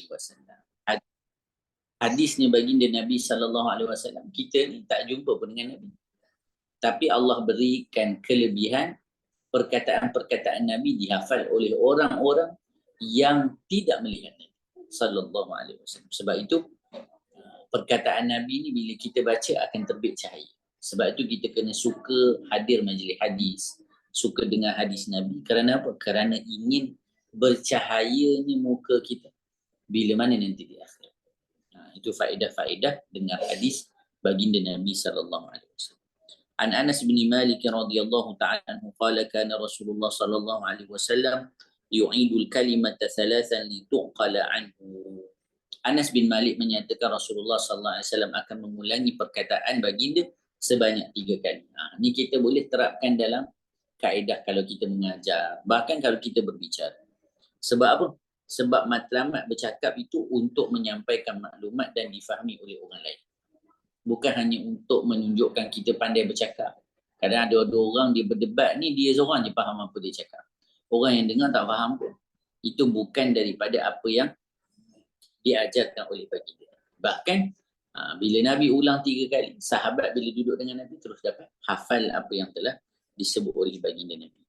wasallam. Hadisnya baginda Nabi SAW, kita ni tak jumpa pun dengan Nabi. Tapi Allah berikan kelebihan perkataan-perkataan Nabi dihafal oleh orang-orang yang tidak melihat Nabi SAW. Sebab itu perkataan Nabi ni bila kita baca akan terbit cahaya. Sebab itu kita kena suka hadir majlis hadis, suka dengar hadis Nabi. Kerana apa? Kerana ingin bercahayanya muka kita bila mana nanti di akhirat. Itu faedah-faedah dengar hadis baginda Nabi sallallahu alaihi wasallam. An Anas bin Malik radhiyallahu ta'ala anhu qala kana Rasulullah sallallahu alaihi wasallam yu'idul kalimata thalathan lituqala anhu. Anas bin Malik menyatakan Rasulullah sallallahu alaihi wasallam akan mengulangi perkataan baginda sebanyak 3 kali. Ni kita boleh terapkan dalam kaedah kalau kita mengajar, bahkan kalau kita berbicara. Sebab apa? Sebab matlamat bercakap itu untuk menyampaikan maklumat dan difahami oleh orang lain. Bukan hanya untuk menunjukkan kita pandai bercakap. Kadang ada orang dia berdebat ni, dia seorang je faham apa dia cakap. Orang yang dengar tak faham pun. Itu bukan daripada apa yang diajarkan oleh baginda. Bahkan bila Nabi ulang 3 kali, sahabat bila duduk dengan Nabi terus dapat hafal apa yang telah disebut oleh baginda Nabi.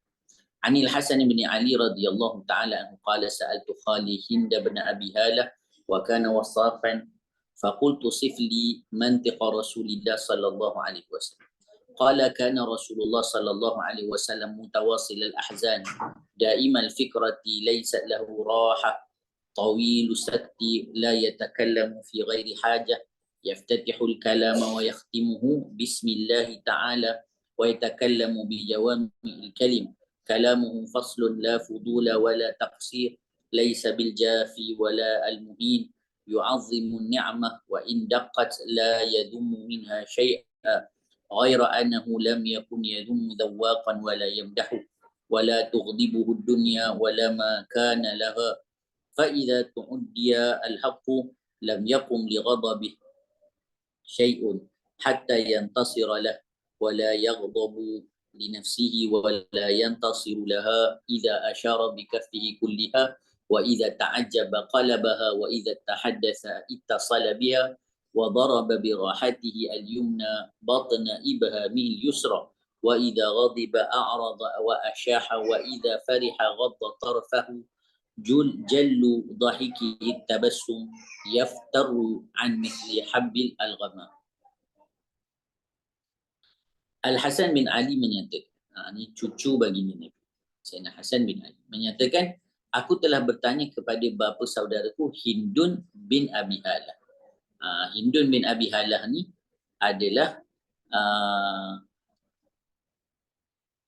Anil Hasan bin Ali radhiyallahu ta'ala anhu qala sa'altu khali Hind bin Abi Halah wa kana wasafan faqultu sifli mantiqa Rasulillah sallallahu alaihi wasallam. Qala kana Rasulullah sallallahu alaihi wasallam mutawassil al-ahzan daim al-fikrati laysa lahu raha طويل السكت لا يتكلم في غير حاجة يفتتح الكلام ويختمه بسم الله تعالى ويتكلم بجوامع الكلم كلامه فصل لا فضول ولا تقصير ليس بالجافي ولا المهين يعظم النعمة وإن دقت لا يذم منها شيئا غير أنه لم يكن يذم ذواقا ولا يمدحه ولا تغضبه الدنيا ولا ما كان لها فإذا تعدي الحق لم يقم لغضبه شيء حتى ينتصر له ولا يغضب لنفسه ولا ينتصر لها إذا أشار بكفه كلها وإذا تعجب قلبها وإذا تحدث اتصل بها وضرب براحته اليمنى بطن إبهامه اليسرى وإذا غضب أعرض وأشاح وإذا فرح غض طرفه جل ضحكه التبسم يفتر عن مثل حب الغمام. Al-Hasan bin Ali menyatakan, ini cucu baginda Nabi, Sayyidina Hasan bin Ali, menyatakan, aku telah bertanya kepada bapa saudaraku Hindun bin Abi Halah. Hindun bin Abi Halah ni adalah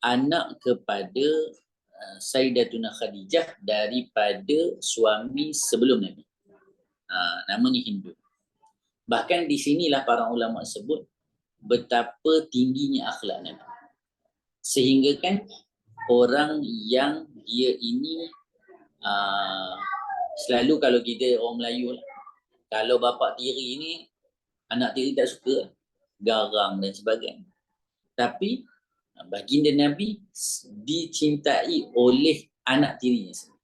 anak kepada Sayyidatuna Khadijah daripada suami sebelum Nabi. Namanya Hindun. Bahkan di sinilah para ulama sebut betapa tingginya akhlak Nabi. Sehingga kan orang yang dia ini selalu kalau kita orang Melayu lah, kalau bapa tiri ni anak tiri tak suka, garang dan sebagainya. Tapi baginda Nabi dicintai oleh anak tirinya sendiri.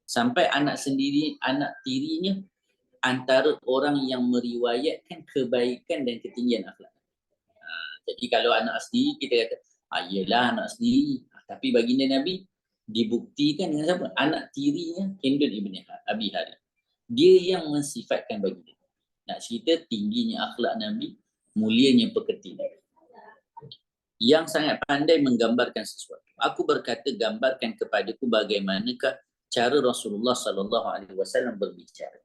Sampai anak tirinya antara orang yang meriwayatkan kebaikan dan ketinggian akhlak. Jadi kalau anak sendiri kita kata, iyalah anak sendiri. Tapi baginda Nabi dibuktikan dengan siapa? Anak tirinya Hindun ibn Abi Halah. Dia yang mensifatkan baginda. Nak cerita tingginya akhlak Nabi, mulianya pekerti Nabi. Yang sangat pandai menggambarkan sesuatu. Aku berkata, gambarkan kepadaku bagaimanakah cara Rasulullah sallallahu alaihi wasallam berbicara.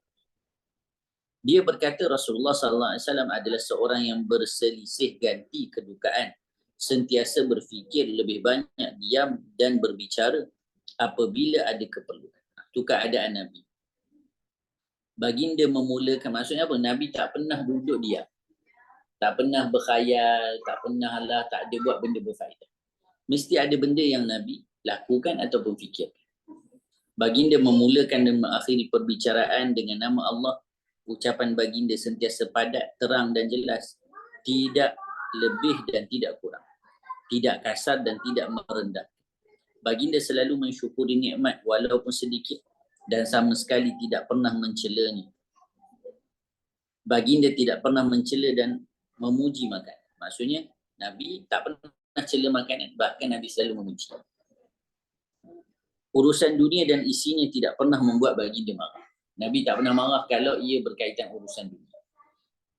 Dia berkata Rasulullah sallallahu alaihi wasallam adalah seorang yang berselisih ganti kedukaan, sentiasa berfikir, lebih banyak diam dan berbicara apabila ada keperluan. Itu keadaan Nabi. Baginda memulakan, maksudnya apa? Nabi tak pernah duduk diam. Tak pernah berkhayal, tak pernah tak ada buat benda berfaedah. Mesti ada benda yang Nabi lakukan ataupun fikirkan. Baginda memulakan dan mengakhiri perbicaraan dengan nama Allah. Ucapan baginda sentiasa padat, terang dan jelas. Tidak lebih dan tidak kurang. Tidak kasar dan tidak merendah. Baginda selalu mensyukuri nikmat walaupun sedikit. dan sama sekali tidak pernah mencelanya. Baginda tidak pernah mencela dan memuji makanan. Maksudnya Nabi tak pernah cela makanan, bahkan Nabi selalu memuji. Urusan dunia dan isinya tidak pernah membuat baginda marah. Nabi tak pernah marah kalau ia berkaitan urusan dunia.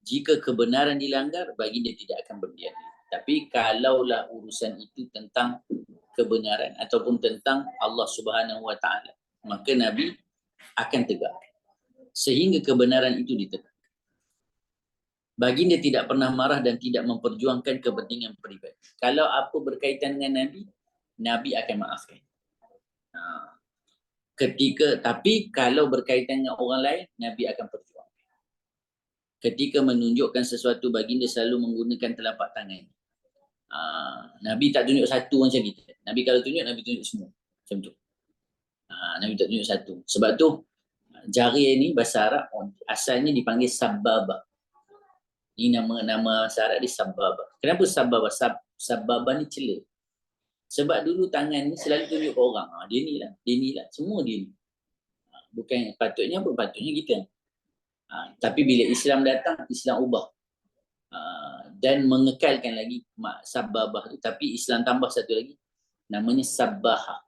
Jika kebenaran dilanggar, baginda tidak akan berdiam. Tapi kalaulah urusan itu tentang kebenaran ataupun tentang Allah Subhanahu Wa Taala, maka Nabi akan tegak sehingga kebenaran itu ditegak. Baginda tidak pernah marah dan tidak memperjuangkan kepentingan peribadi. Kalau apa berkaitan dengan Nabi, Nabi akan maafkan. Tapi kalau berkaitan dengan orang lain, Nabi akan perjuangkan. Ketika menunjukkan sesuatu, baginda selalu menggunakan telapak tangan. Nabi tak tunjuk satu macam kita. Nabi kalau tunjuk, Nabi tunjuk semua. Macam tu. Nabi tak tunjuk satu. Sebab tu, jari ni bahasa Arab asalnya dipanggil sababah. Ini nama syarat dia sababah. Kenapa sababah? Sababah ni cela. Sebab dulu tangan ni selalu tunjuk ke orang. Dia ni lah. Semua dia ni. Bukan patutnya apa? Patutnya kita. Tapi bila Islam datang, Islam ubah. Dan mengekalkan lagi sababah tu. Tapi Islam tambah satu lagi. Namanya sabaha.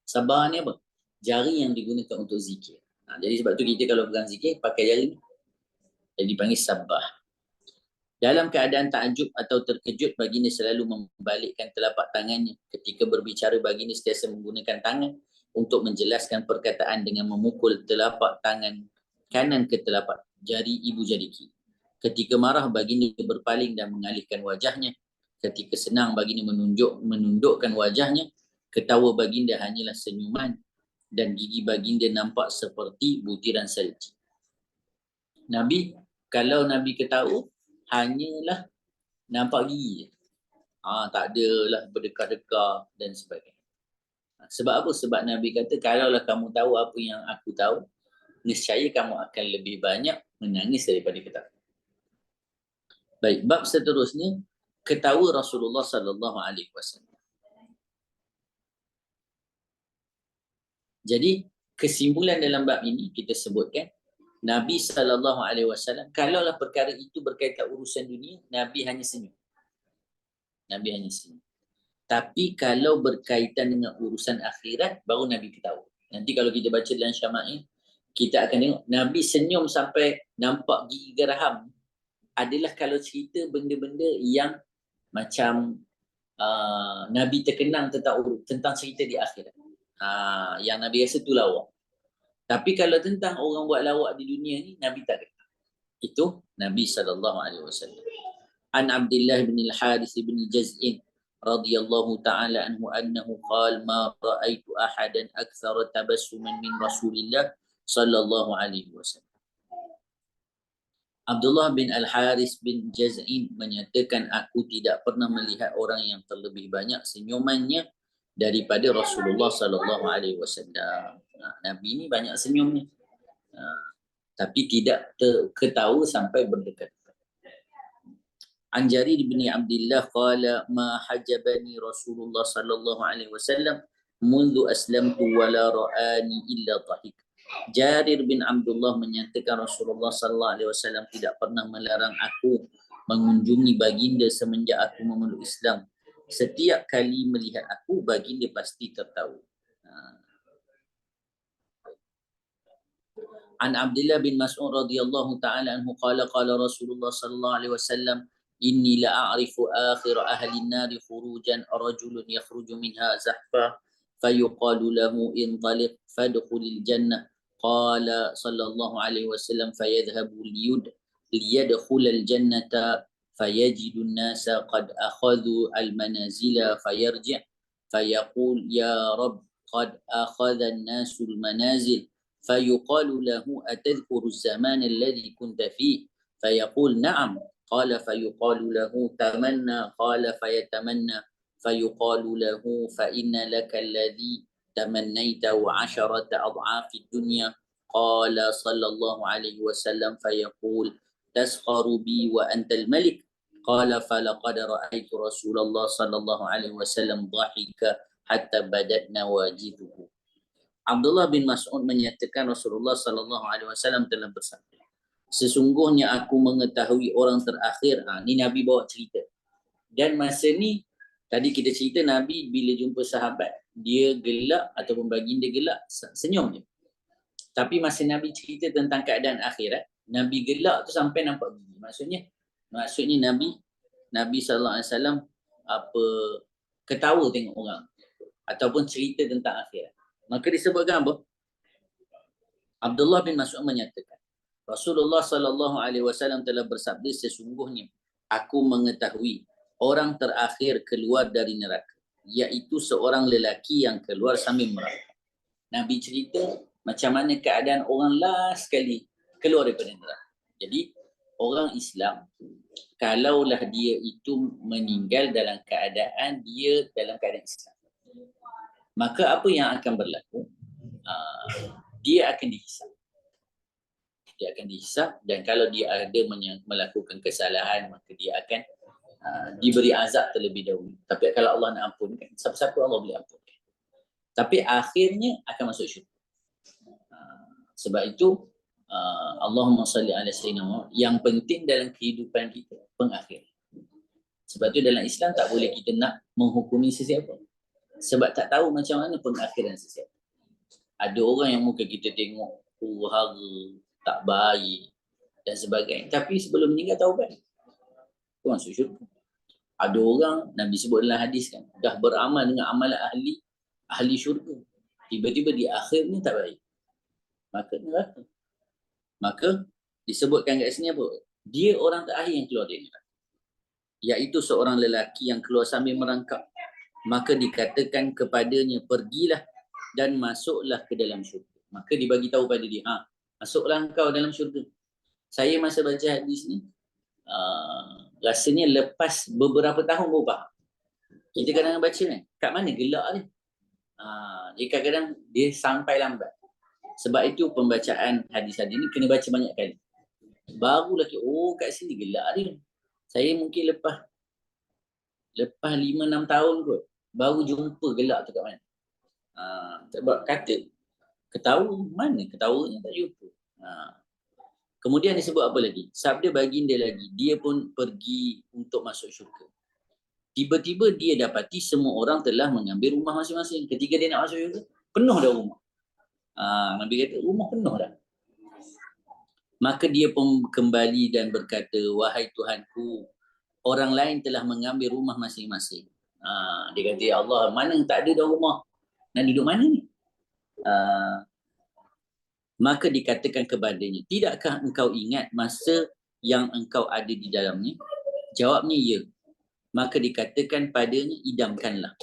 Sabaha ni apa? Jari yang digunakan untuk zikir. Jadi sebab tu kita kalau pegang zikir, pakai jari ni. Jadi dipanggil sabah. Dalam keadaan takjub atau terkejut, baginda selalu membalikkan telapak tangannya. Ketika berbicara, baginda sentiasa menggunakan tangan untuk menjelaskan perkataan dengan memukul telapak tangan kanan ke telapak jari ibu jari kiri. Ketika marah, baginda berpaling dan mengalihkan wajahnya. Ketika senang, baginda menundukkan wajahnya. Ketawa baginda hanyalah senyuman dan gigi baginda nampak seperti butiran salji. Nabi, kalau Nabi ketawa, hanyalah nampak gigi je. Tak adalah berdekah-dekah dan sebagainya. Sebab apa? Sebab Nabi kata, kalaulah kamu tahu apa yang aku tahu, nescaya kamu akan lebih banyak menangis daripada ketawa. Baik, bab seterusnya, ketawa Rasulullah sallallahu alaihi wasallam. Jadi, kesimpulan dalam bab ini kita sebutkan, Nabi SAW, kalaulah perkara itu berkaitan urusan dunia, Nabi hanya senyum. Nabi hanya senyum. Tapi kalau berkaitan dengan urusan akhirat, baru Nabi ketawa. Nanti kalau kita baca dalam Syama'il, kita akan tengok Nabi senyum sampai nampak gigi geraham. Adalah kalau cerita benda-benda yang macam Nabi terkenang tentang cerita di akhirat. Yang Nabi rasa tu lawak. Tapi kalau tentang orang buat lawak di dunia ni, Nabi tak kata. Itu Nabi SAW. An Abdullah bin Al-Harith bin Jaz'in radhiyallahu ta'ala anhu annahu qala ma ra'aitu ahadan akthara tabassuman min Rasulillah sallallahu alaihi wasallam. Abdullah bin Al-Harith bin Jaz'in menyatakan, aku tidak pernah melihat orang yang terlebih banyak senyumannya daripada Rasulullah sallallahu alaihi wasallam. Nabi ni banyak senyumnya. Tapi tidak ketawa sampai berdekat. An Jarir bin Abdullah qala ma hajabani Rasulullah sallallahu alaihi wasallam mundu aslamtu wala ra'ani illa dhahik. Jarir bin Abdullah menyatakan Rasulullah sallallahu alaihi wasallam tidak pernah melarang aku mengunjungi baginda semenjak aku memeluk Islam. Setiap kali melihat aku, baginda pasti tertawa. An Abdullah bin Mas'ud radhiyallahu ta'ala anhu qala qala Rasulullah sallallahu alaihi wasallam inni la a'rifu akhir ahli an-nar khurujan rajulun yakhruju minha zahfa fayuqalu lahu intaliq fadkhulil jannah qala sallallahu alaihi wasallam fayadhhabu liyadkhulal jannata fayajidu an-nasa qad akhadhu al-manazila fayarji' fayaqul ya rab qad akhadha an-nasu al-manazil فيقال له أتذكر الزمان الذي كنت فيه فيقول نعم قال فيقال له تمنى قال فيتمنى فيقال له فإن لك الذي تمنيته 10 أضعاف الدنيا قال صلى الله عليه وسلم فيقول تسخر بي وأنت الملك قال فلقد رأيت رسول الله صلى الله عليه وسلم ضحك حتى بدت نواجذه. Abdullah bin Mas'ud menyatakan Rasulullah sallallahu alaihi wasallam telah bersabda, sesungguhnya aku mengetahui orang terakhir. Ni Nabi bawa cerita. Dan masa ni tadi kita cerita Nabi bila jumpa sahabat dia gelak ataupun baginda gelak senyum je. Tapi masa Nabi cerita tentang keadaan akhirat, Nabi gelak tu sampai nampak gigi. Maksudnya Nabi sallallahu alaihi wasallam apa ketawa tengok orang ataupun cerita tentang akhirat. Maka disebutkan apa? Abdullah bin Mas'ud menyatakan Rasulullah sallallahu alaihi wasallam telah bersabda, sesungguhnya aku mengetahui orang terakhir keluar dari neraka, iaitu seorang lelaki yang keluar sambil merangkak. Nabi cerita macam mana keadaan orang last sekali keluar daripada neraka. Jadi orang Islam kalaulah dia itu meninggal dalam keadaan Islam, maka apa yang akan berlaku? Dia akan dihisap. Dan kalau dia ada melakukan kesalahan, maka dia akan diberi azab terlebih dahulu. Tapi kalau Allah nak ampunkan, siapa-siapa Allah boleh ampunkan. Tapi akhirnya akan masuk syurga. Sebab itu Allahumma salli ala sayyidina Muhammad, yang penting dalam kehidupan kita pengakhir. Sebab tu dalam Islam tak boleh kita nak menghukumi sesiapa, sebab tak tahu macam mana pengakhiran sesiapa. Ada orang yang muka kita tengok hara, tak baik dan sebagainya, tapi sebelum meninggal taubat, tu masuk syurga. Ada orang Nabi sebut dalam hadis kan, dah beramal dengan amalan ahli syurga, tiba-tiba di akhirnya tak baik, maka neraka. Maka disebutkan kat sini apa? Dia orang terakhir yang keluar dari neraka, iaitu seorang lelaki yang keluar sambil merangkak. Maka dikatakan kepadanya, pergilah dan masuklah ke dalam syurga. Maka dibagi tahu pada dia, masuklah engkau dalam syurga. Saya masa baca hadis ni, rasanya lepas beberapa tahun baru faham. Kita kadang-kadang baca kan, kat mana gelak ni? Dia kadang-kadang dia sampai lambat. Sebab itu pembacaan hadis-hadis ni kena baca banyak kali. Baru lagi, kat sini gelak dia. Saya mungkin lepas 5-6 tahun kot baru jumpa gelak tu kat mana. Sebab kata ketawanya tak jumpa. Kemudian disebut apa lagi? Sabda baginda lagi, dia pun pergi untuk masuk syurga. Tiba-tiba dia dapati semua orang telah mengambil rumah masing-masing. Ketika dia nak masuk syurga, penuh dah rumah. Nabi kata rumah penuh dah. Maka dia pun kembali dan berkata, wahai Tuhanku, orang lain telah mengambil rumah masing-masing. Dia kata, ya Allah, mana tak ada dah rumah? Nak duduk mana ni? Maka dikatakan kepadanya, tidakkah engkau ingat masa yang engkau ada di dalamnya? Jawabnya, ya. Maka dikatakan padanya, idamkanlah.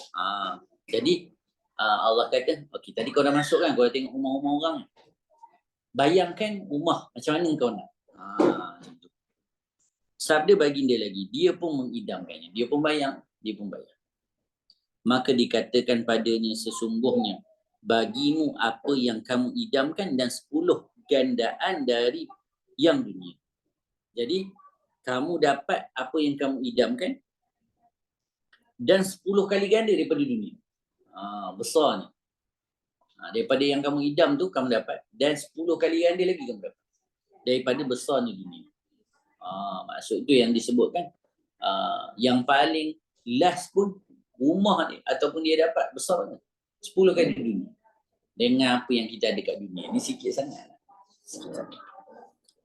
Jadi Allah kata, okey, tadi kau dah masuk kan, kau dah tengok rumah-rumah orang. Bayangkan rumah, macam mana kau nak? Sabda baginda lagi, dia pun mengidamkannya. Dia pun bayang. Maka dikatakan padanya, sesungguhnya bagimu apa yang kamu idamkan dan 10 gandaan dari yang dunia. Jadi kamu dapat apa yang kamu idamkan dan 10 kali ganda daripada dunia. Besarnya. Daripada yang kamu idam tu kamu dapat, dan 10 kali ganda lagi kamu dapat daripada besarnya dunia. Maksud tu yang disebutkan, yang paling last pun rumah ni ataupun dia dapat besarnya 10 kali dunia dengan apa yang kita ada kat dunia ni, sikit sangat.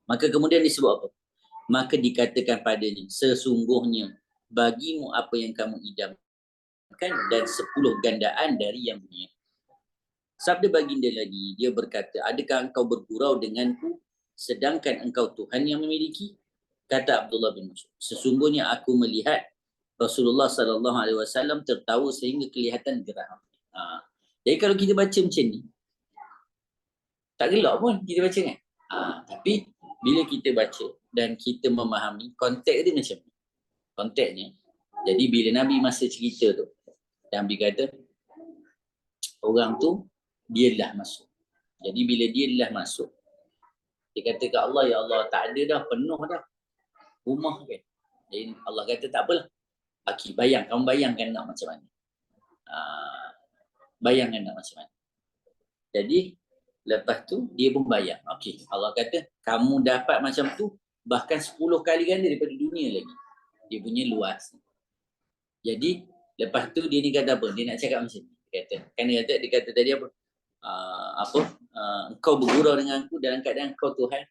Maka kemudian disebut apa? Maka dikatakan padanya, sesungguhnya bagimu apa yang kamu idamkan dan 10 gandaan dari yang dunia. Sabda baginda lagi, dia berkata, adakah engkau bergurau denganku sedangkan engkau Tuhan yang memiliki? Kata Abdullah bin Mas'ud, sesungguhnya aku melihat Rasulullah sallallahu alaihi wasallam tertawa sehingga kelihatan geram. Jadi kalau kita baca macam ni, tak gelak pun kita baca kan. Tapi bila kita baca dan kita memahami konteks dia macam ni. Konteksnya, jadi bila Nabi masa cerita tu, Nabi kata orang tu dia dah masuk. Jadi bila dia dah masuk, dia kata ke Allah, ya Allah, tak ada dah, penuh dah rumah kan. Jadi Allah kata tak apalah. Kamu bayangkan nak macam mana. Bayangkan nak macam mana. Jadi lepas tu dia pun bayar. Okey, Allah kata kamu dapat macam tu bahkan 10 kali ganda daripada dunia lagi. Dia punya luas. Jadi lepas tu dia ni kata apa? Dia nak cakap macam ni. Dia kata tadi apa? Engkau bergurau dengan aku dalam keadaan engkau Tuhan.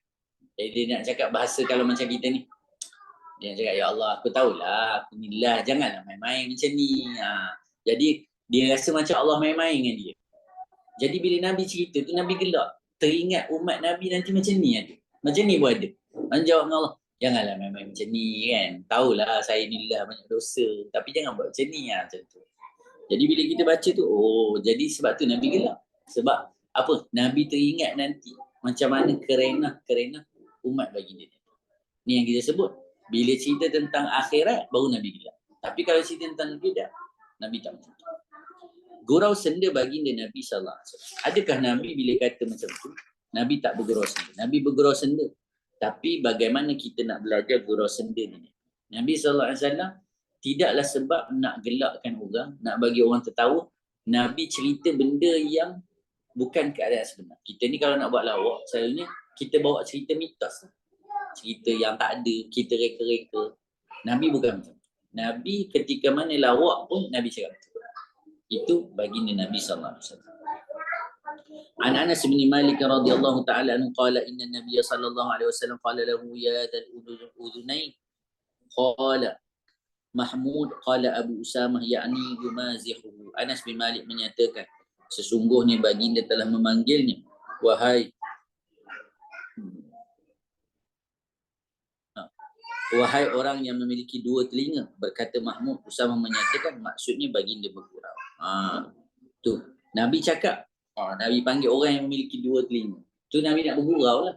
Jadi dia nak cakap bahasa kalau macam kita ni. Dia cakap, ya Allah, aku tahulah, aku ni lah, janganlah main-main macam ni. Jadi dia rasa macam Allah main-main dengan dia. Jadi bila Nabi cerita tu, Nabi gelak. Teringat umat Nabi nanti macam ni ada. Macam ni pun ada. Man jawab dengan Allah, janganlah main-main macam ni kan. Tahulah saya ni lah banyak dosa. Tapi jangan buat macam ni lah, macam tu. Jadi bila kita baca tu, jadi sebab tu Nabi gelak. Sebab apa? Nabi teringat nanti macam mana kerenah umat baginda. Ni yang kita sebut. Bila cerita tentang akhirat, baru Nabi gelak. Tapi kalau cerita tentang bidah, Nabi tak macam tu. Gurau senda baginda Nabi SAW. Adakah Nabi bila kata macam tu, Nabi tak bergurau senda? Nabi bergurau senda. Tapi bagaimana kita nak belajar gurau senda ni? Nabi SAW tidaklah sebab nak gelakkan orang, nak bagi orang tertawa, Nabi cerita benda yang bukan keadaan sebenar. Kita ni kalau nak buat lawak, selalunya kita bawa cerita mitos. Cerita yang tak ada, kita reka-reka. Nabi bukan macam tu. Nabi ketika mana lawak pun, Nabi cakap betul. Itu baginda Nabi SAW. An Anas bin Malik radhiyallahu ta'ala anhu qala inna Nabiy sallallahu alaihi wasallam qala lahu ya dal udunain qala Mahmud qala Abu Usamah ya'ni yumazihu. Anas bin Malik menyatakan sesungguhnya baginda telah memanggilnya, wahai orang yang memiliki dua telinga, berkata Mahmud. Usamah menyatakan maksudnya baginda bergurau. Tu Nabi cakap, Nabi panggil orang yang memiliki dua telinga. Tu Nabi nak bergurau lah.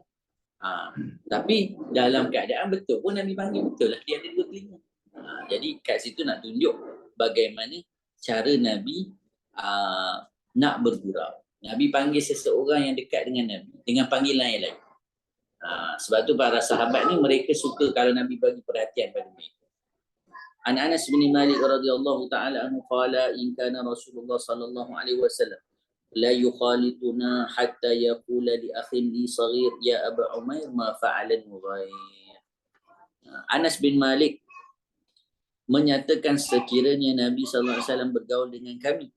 Tapi dalam keadaan betul pun Nabi panggil betul lah dia ada dua telinga. Jadi kat situ nak tunjuk bagaimana cara Nabi nak bergurau. Nabi panggil seseorang yang dekat dengan Nabi dengan panggilan yang lain. Sebab tu para sahabat ni mereka suka kalau Nabi bagi perhatian pada mereka. An Anas bin Malik radhiyallahu ta'ala anhu qala in kana Rasulullah sallallahu alaihi wasallam la yukhalituna hatta yaqula li akhin li saghir ya Aba Umair ma fa'ala al-mughayyir. Anas bin Malik menyatakan sekiranya Nabi sallallahu alaihi wasallam bergaul dengan kami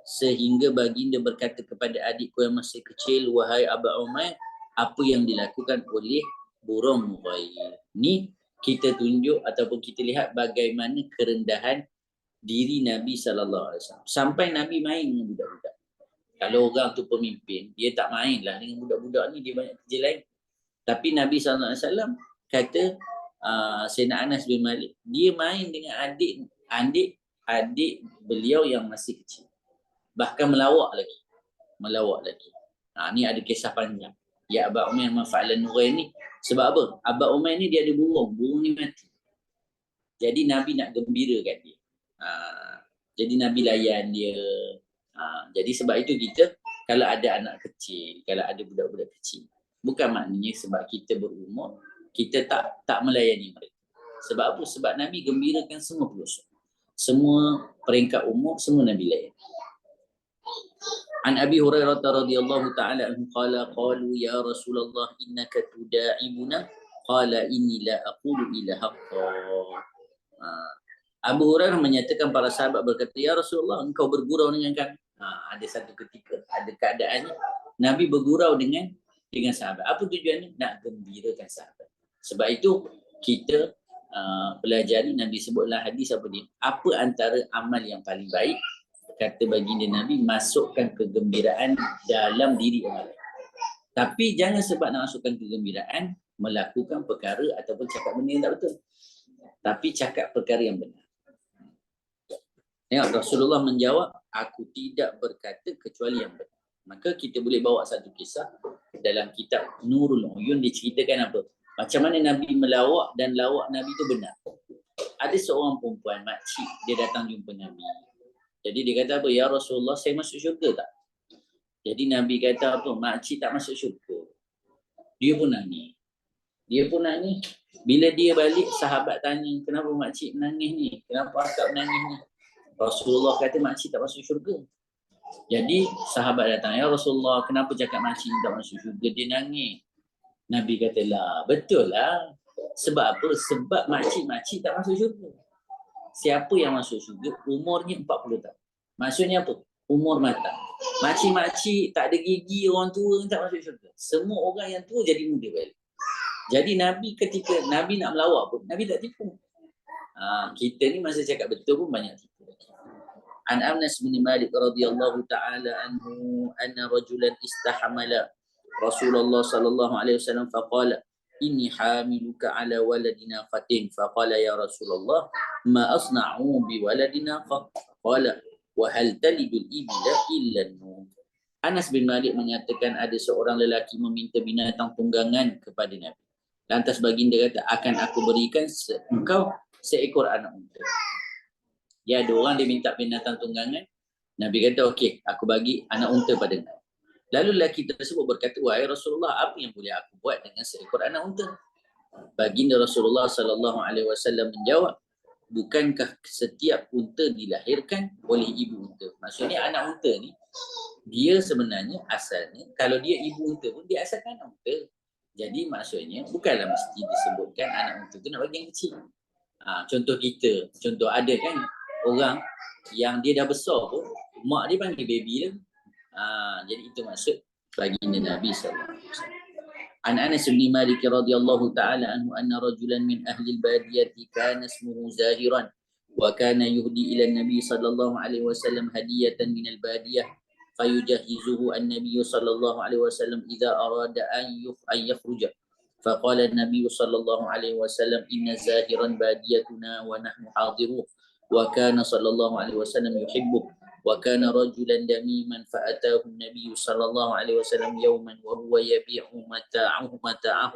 sehingga baginda berkata kepada adikku yang masih kecil, wahai Aba Umair, apa yang dilakukan oleh burung mughayyir. Ni kita tunjuk ataupun kita lihat bagaimana kerendahan diri Nabi SAW. Sampai Nabi main dengan budak-budak. Kalau orang tu pemimpin, dia tak main lah dengan budak-budak ni, dia banyak kerja lain. Tapi Nabi SAW kata, Sayyidina Anas bin Malik, dia main dengan adik beliau yang masih kecil. Bahkan melawak lagi. Ni ada kisah panjang. Ya Aba Umair mafa'alan Nughair ni. Sebab apa? Aba Umair ni dia ada burung ni mati. Jadi Nabi nak gembirakan dia. Jadi Nabi layan dia. Jadi sebab itu kita kalau ada anak kecil, kalau ada budak-budak kecil, bukan maknanya sebab kita berumur, kita tak melayani mereka. Sebab apa? Sebab Nabi gembirakan semua pelosok. Semua peringkat umur, semua Nabi layan. An Abi Hurairah radhiyallahu ta'ala anhu qala qalu ya Rasulullah innaka tuda'ibuna qala inni la aqulu illa haqqa. Abu Hurairah menyatakan para sahabat berkata, ya Rasulullah, engkau bergurau dengan kami. Ada satu ketika, ada keadaan Nabi bergurau dengan sahabat. Apa tujuannya? Nak gembirakan sahabat. Sebab itu kita pelajari, Nabi sebutlah hadis apa dia? Apa antara amal yang paling baik? Kata baginda Nabi, masukkan kegembiraan dalam diri orang lain. Tapi jangan sebab nak masukkan kegembiraan, melakukan perkara ataupun cakap benda yang tak betul. Tapi cakap perkara yang benar. Tengok, Rasulullah menjawab, aku tidak berkata kecuali yang benar. Maka kita boleh bawa satu kisah dalam kitab Nurul Uyun, diceritakan apa? Macam mana Nabi melawak dan lawak Nabi itu benar. Ada seorang perempuan, makcik, dia datang jumpa Nabi. Jadi dia kata apa? Ya Rasulullah, saya masuk syurga tak? Jadi Nabi kata apa? Makcik tak masuk syurga. Dia pun nangis. Bila dia balik, sahabat tanya, kenapa makcik menangis ni? Kenapa akak menangis ni? Rasulullah kata makcik tak masuk syurga. Jadi sahabat datang, ya Rasulullah, kenapa cakap makcik tak masuk syurga? Dia nangis. Nabi kata, lah betul lah. Sebab apa? Sebab makcik-makcik tak masuk syurga. Siapa yang masuk syurga umurnya 40 tahun. Maksudnya apa? Umur matang. Makcik-makcik tak ada gigi, orang tua tak masuk syurga. Semua orang yang tua jadi muda balik. Jadi Nabi ketika Nabi nak melawak pun, Nabi tak tipu. Kita ni masa cakap betul pun banyak tipu. An Anas bin Malik radhiyallahu ta'ala anhu anna rajulan istahamala Rasulullah sallallahu alaihi wasallam faqala inni hamiluka ala waladina qatin faqala ya Rasulullah ma asna'u bi waladina qala wa hal talidul ibla illa nun. Anas bin Malik menyatakan ada seorang lelaki meminta binatang tunggangan kepada Nabi. Lantas baginda kata, akan aku berikan engkau seekor anak unta. Ya, ada orang dia minta binatang tunggangan. Nabi kata, okey, aku bagi anak unta pada Nabi. Lalu lelaki tersebut berkata, wahai Rasulullah, apa yang boleh aku buat dengan seekor anak unta? Baginda Rasulullah sallallahu alaihi wasallam menjawab, bukankah setiap unta dilahirkan oleh ibu unta? Maksudnya anak unta ni, dia sebenarnya asalnya, kalau dia ibu unta pun dia asalkan anak unta. Jadi maksudnya bukanlah mesti disebutkan anak unta tu nak bagi yang kecil. Contoh kita, contoh ada kan orang yang dia dah besar pun, mak dia panggil baby lah. Jadi itu maksud baginda Nabi SAW. An Anas bin Malik radhiyallahu ta'ala anhu anna rajulan min ahli al-badiyati kana ismuhu Zahiran wa kana yuhdi ila an-nabi sallallahu alaihi wasallam hadiyatan min al-badiyah fayujahhizuhu an-nabi sallallahu alaihi wasallam idza arada an yakhruja. فقال النبي صلى الله عليه وسلم إن زاهرا باديتنا ونحن حاضروه وكان صلى الله عليه وسلم يحبه وكان رجلا دميما فأتاه النبي صلى الله عليه وسلم يوما وهو يبيع متاعه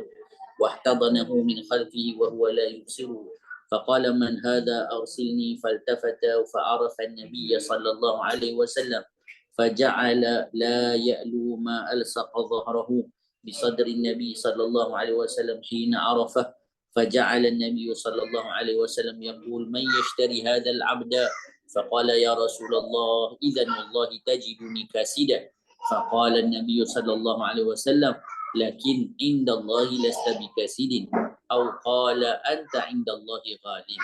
واحتضنه من خلفه وهو لا يبصره فقال من هذا أرسلني فالتفت فعرف النبي صلى الله عليه وسلم فجعل لا يألو ما ألصق ظهره بصدر النبي صلى الله عليه وسلم حين عرفه فجعل النبي صلى الله عليه وسلم يقول من يشتري هذا العبد فقال يا رسول الله إذن والله تجدني كاسدا فقال النبي صلى الله عليه وسلم لكن عند الله لست بكاسد أو قال أنت عند الله غالب.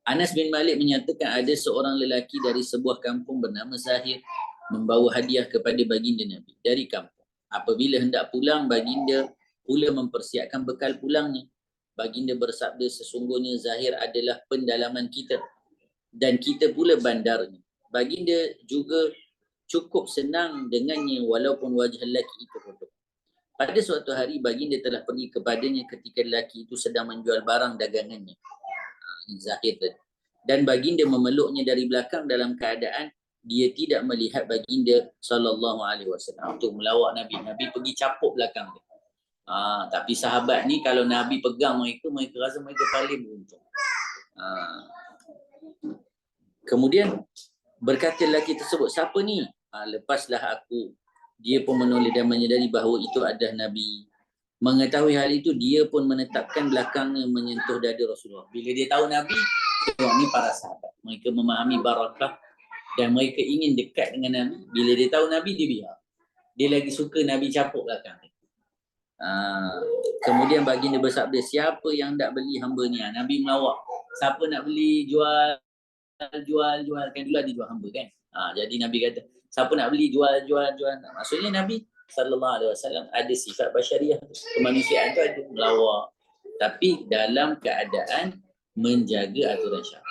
Anas bin Malik menyatakan ada seorang lelaki dari sebuah kampung bernama Zahir membawa hadiah kepada baginda Nabi dari kampung. Apabila hendak pulang, baginda pula mempersiapkan bekal pulangnya. Baginda bersabda, sesungguhnya Zahir adalah pendalaman kita dan kita pula bandarnya. Baginda juga cukup senang dengannya walaupun wajah lelaki itu bodoh. Pada suatu hari, baginda telah pergi kepadanya ketika lelaki itu sedang menjual barang dagangannya. Zahir tadi. Dan baginda memeluknya dari belakang dalam keadaan dia tidak melihat baginda sallallahu alaihi wasallam untuk melawak Nabi. Nabi pergi capuk belakang dia. Tapi sahabat ni kalau Nabi pegang mereka rasa mereka paling beruntung. Kemudian berkata lelaki tersebut, siapa ni? Lepaslah aku. Dia pun menoleh dan menyedari bahawa itu adalah Nabi. Mengetahui hal itu, dia pun menetapkan belakangnya menyentuh dada Rasulullah. Bila dia tahu Nabi, ini para sahabat. Mereka memahami barakah dan mereka ingin dekat dengan Nabi. Bila dia tahu Nabi, dia biar. Dia lagi suka Nabi capuk belakang. Kemudian baginda bersabda, siapa yang nak beli hamba ni? Nabi melawak. Siapa nak beli, jual. Kan dulu ada jual hamba kan. Jadi Nabi kata, siapa nak beli, jual. Maksudnya Nabi sallallahu alaihi wasallam ada sifat basyariah. Kemanusiaan tu ada melawak. Tapi dalam keadaan menjaga aturan syarak.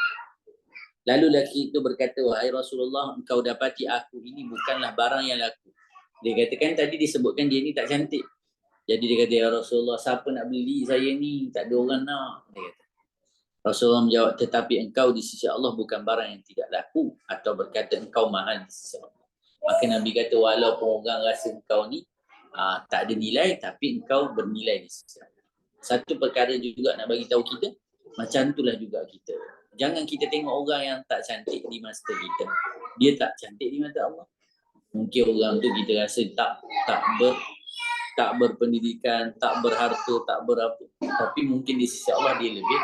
Lalu lelaki itu berkata, wahai Rasulullah, engkau dapati aku ini bukanlah barang yang laku. Dia katakan tadi disebutkan dia ni tak cantik. Jadi dia kata, ya Rasulullah, siapa nak beli saya ni? Tak ada orang nak. Dia kata. Rasulullah menjawab, tetapi engkau di sisi Allah bukan barang yang tidak laku. Atau berkata engkau mahal di sisi Allah. Maka Nabi kata, walaupun orang rasa engkau ni tak ada nilai, tapi engkau bernilai di sisi Allah. Satu perkara juga nak bagi tahu kita, macam itulah juga kita. Jangan kita tengok orang yang tak cantik di mata kita. Dia tak cantik di mata Allah. Mungkin orang tu kita rasa tak berpendidikan, tak berharta, tak berapa. Tapi mungkin di sisi Allah dia lebih.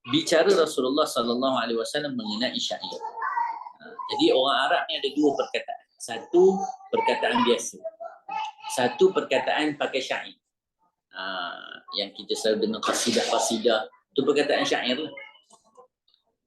Bicara Rasulullah sallallahu alaihi wasallam mengenai syair. Jadi orang Arab ni ada dua perkataan. Satu perkataan biasa. Satu perkataan pakai syair. Yang kita selalu dengar qasidah-qasidah. Itu perkataan syair lah.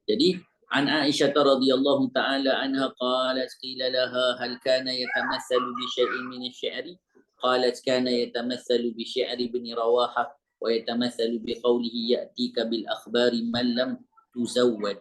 Jadi an Aisyah radhiyallahu taala anha qalat qila laha hal kana yatamathalu bi syai'in min asy-syi'ri qalat kana yatamathalu bi syi'ri ibn Rawahah wa yatamathalu bi qawlihi ya'tika bil akhbari man lam tuzawwad.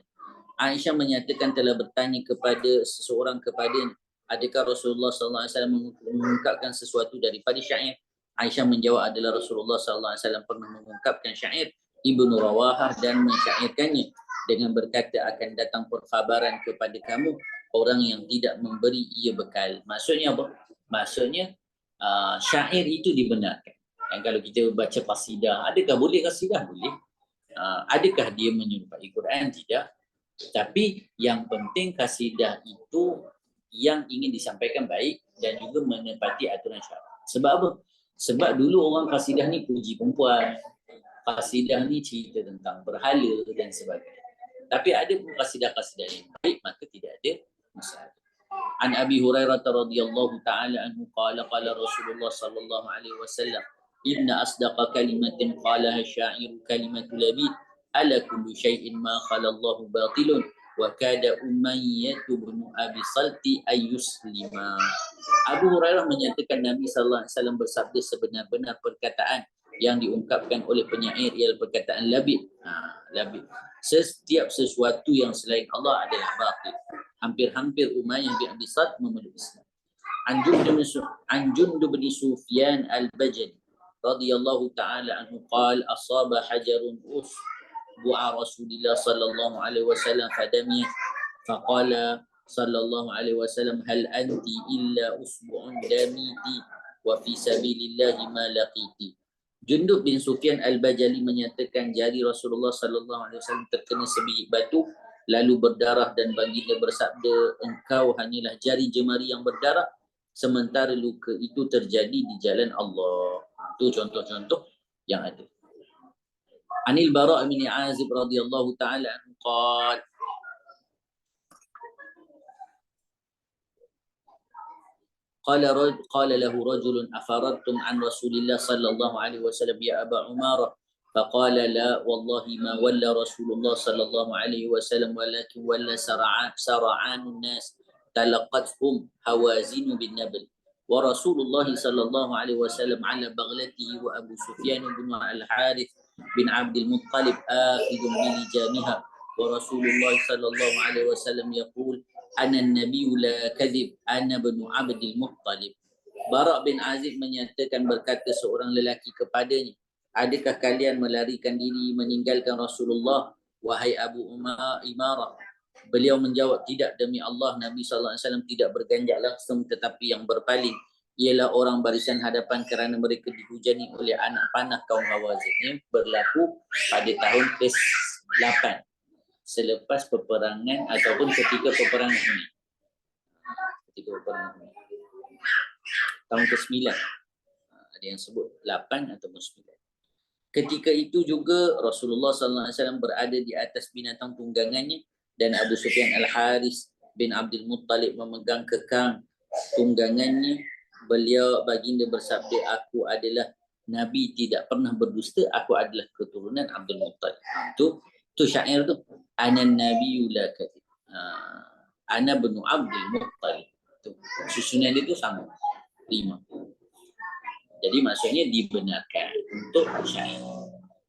Aisyah menyatakan telah bertanya kepada seseorang kepadanya, adakah Rasulullah sallallahu alaihi wasallam mengungkapkan sesuatu daripada syair? Aisyah menjawab adalah Rasulullah sallallahu alaihi wasallam pernah mengungkapkan syair Ibnu Rawahah dan mensyairkannya dengan berkata akan datang perkhabaran kepada kamu orang yang tidak memberi ia bekal. Maksudnya apa? Maksudnya syair itu dibenarkan. Dan kalau kita baca qasidah, adakah boleh qasidah? Boleh. Adakah dia menyerupai Quran? Tidak. Tapi yang penting qasidah itu yang ingin disampaikan baik dan juga menepati aturan syarak. Sebab apa? Sebab dulu orang qasidah ni puji perempuan. Qasidah ni cerita tentang berhala dan sebagainya. Tapi ada pun qasidah-qasidah yang baik, maka tidak ada masalah. An Abi Hurairah radhiyallahu taala anhu qala qala Rasulullah sallallahu alaihi wasallam inna asdaqa kalimatin qalaha syairu kalimatu labid ala kulli syai'in ma khala Allahu batilun wa kada umayyatu bin Abi Salti ayyuslima. Abu Hurairah menyatakan Nabi sallallahu alaihi wasallam bersabda sebenar-benar perkataan yang diungkapkan oleh penyair ialah perkataan labid. Labid. Setiap sesuatu yang selain Allah adalah batil. Hampir-hampir Umayyah bin Abi Salt memeluk Islam. An Jundub bin Sufyan al-Bajali radhiyallahu taala anhu qala asaba hajarun usbu'a Rasulillah sallallahu alaihi wasallam fadamiyah faqala sallallahu alaihi wasallam hal anti illa usbu'un damiti wa fi sabilillahi ma laqiti. Jundub bin Sufyan al-Bajali menyatakan jari Rasulullah sallallahu alaihi wasallam terkena sebiji batu lalu berdarah dan baginda bersabda engkau hanyalah jari jemari yang berdarah sementara luka itu terjadi di jalan Allah. Itu contoh-contoh yang ada. Anil Bara' bin Azib radhiyallahu taala anhu qala قال له رجل أفررتم عن رسول الله صلى الله عليه وسلم يا أبا عمارة فقال لا والله ما ولى رسول الله صلى الله عليه وسلم ولكن ولى سرعان الناس تلقتهم هوازن بالنبل ورسول الله صلى الله عليه وسلم على بغلته وأبو سفيان بن الحارث بن عبد المطلب آخذ بلجامها ورسول الله صلى الله عليه وسلم يقول Ana Nabi la kadhib ana bin Abdul Muttalib. Bara' bin Azib menyatakan berkata seorang lelaki kepadanya, adakah kalian melarikan diri meninggalkan Rasulullah wahai Abu Imarah? Beliau menjawab, tidak, demi Allah Nabi sallallahu alaihi wasallam tidak berganjak langsung tetapi yang berpaling ialah orang barisan hadapan kerana mereka dihujani oleh anak panah kaum Hawazin. Ini berlaku pada tahun ke-8 selepas peperangan ataupun ketika peperangan ini. Ketika peperangan ini. Tahun ke-9. Ada yang sebut 8 atau 9. Ketika itu juga Rasulullah SAW berada di atas binatang tunggangannya dan Abu Sufyan al-Haris bin Abdul Muttalib memegang kekang tunggangannya. Beliau baginda bersabda, aku adalah Nabi tidak pernah berdusta, aku adalah keturunan Abdul Muttalib. Itu syair tu. Ana Nabi la kadhib. Ana bin Abdul Muttalib. Susunan dia tu sama. 5. Jadi maksudnya dibenarkan untuk syair.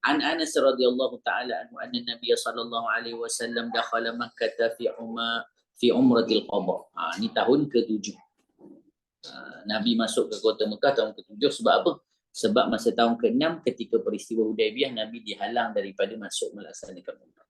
An Anas radhiyallahu taala anhu anna Nabi sallallahu alaihi wasallam dakhala Makkah fi umratil qada. Ini tahun ke-7. Nabi masuk ke kota Mekah tahun ke-7 sebab apa? Sebab masa tahun ke-6 ketika peristiwa Hudaybiyah Nabi dihalang daripada masuk melaksanakan umrah.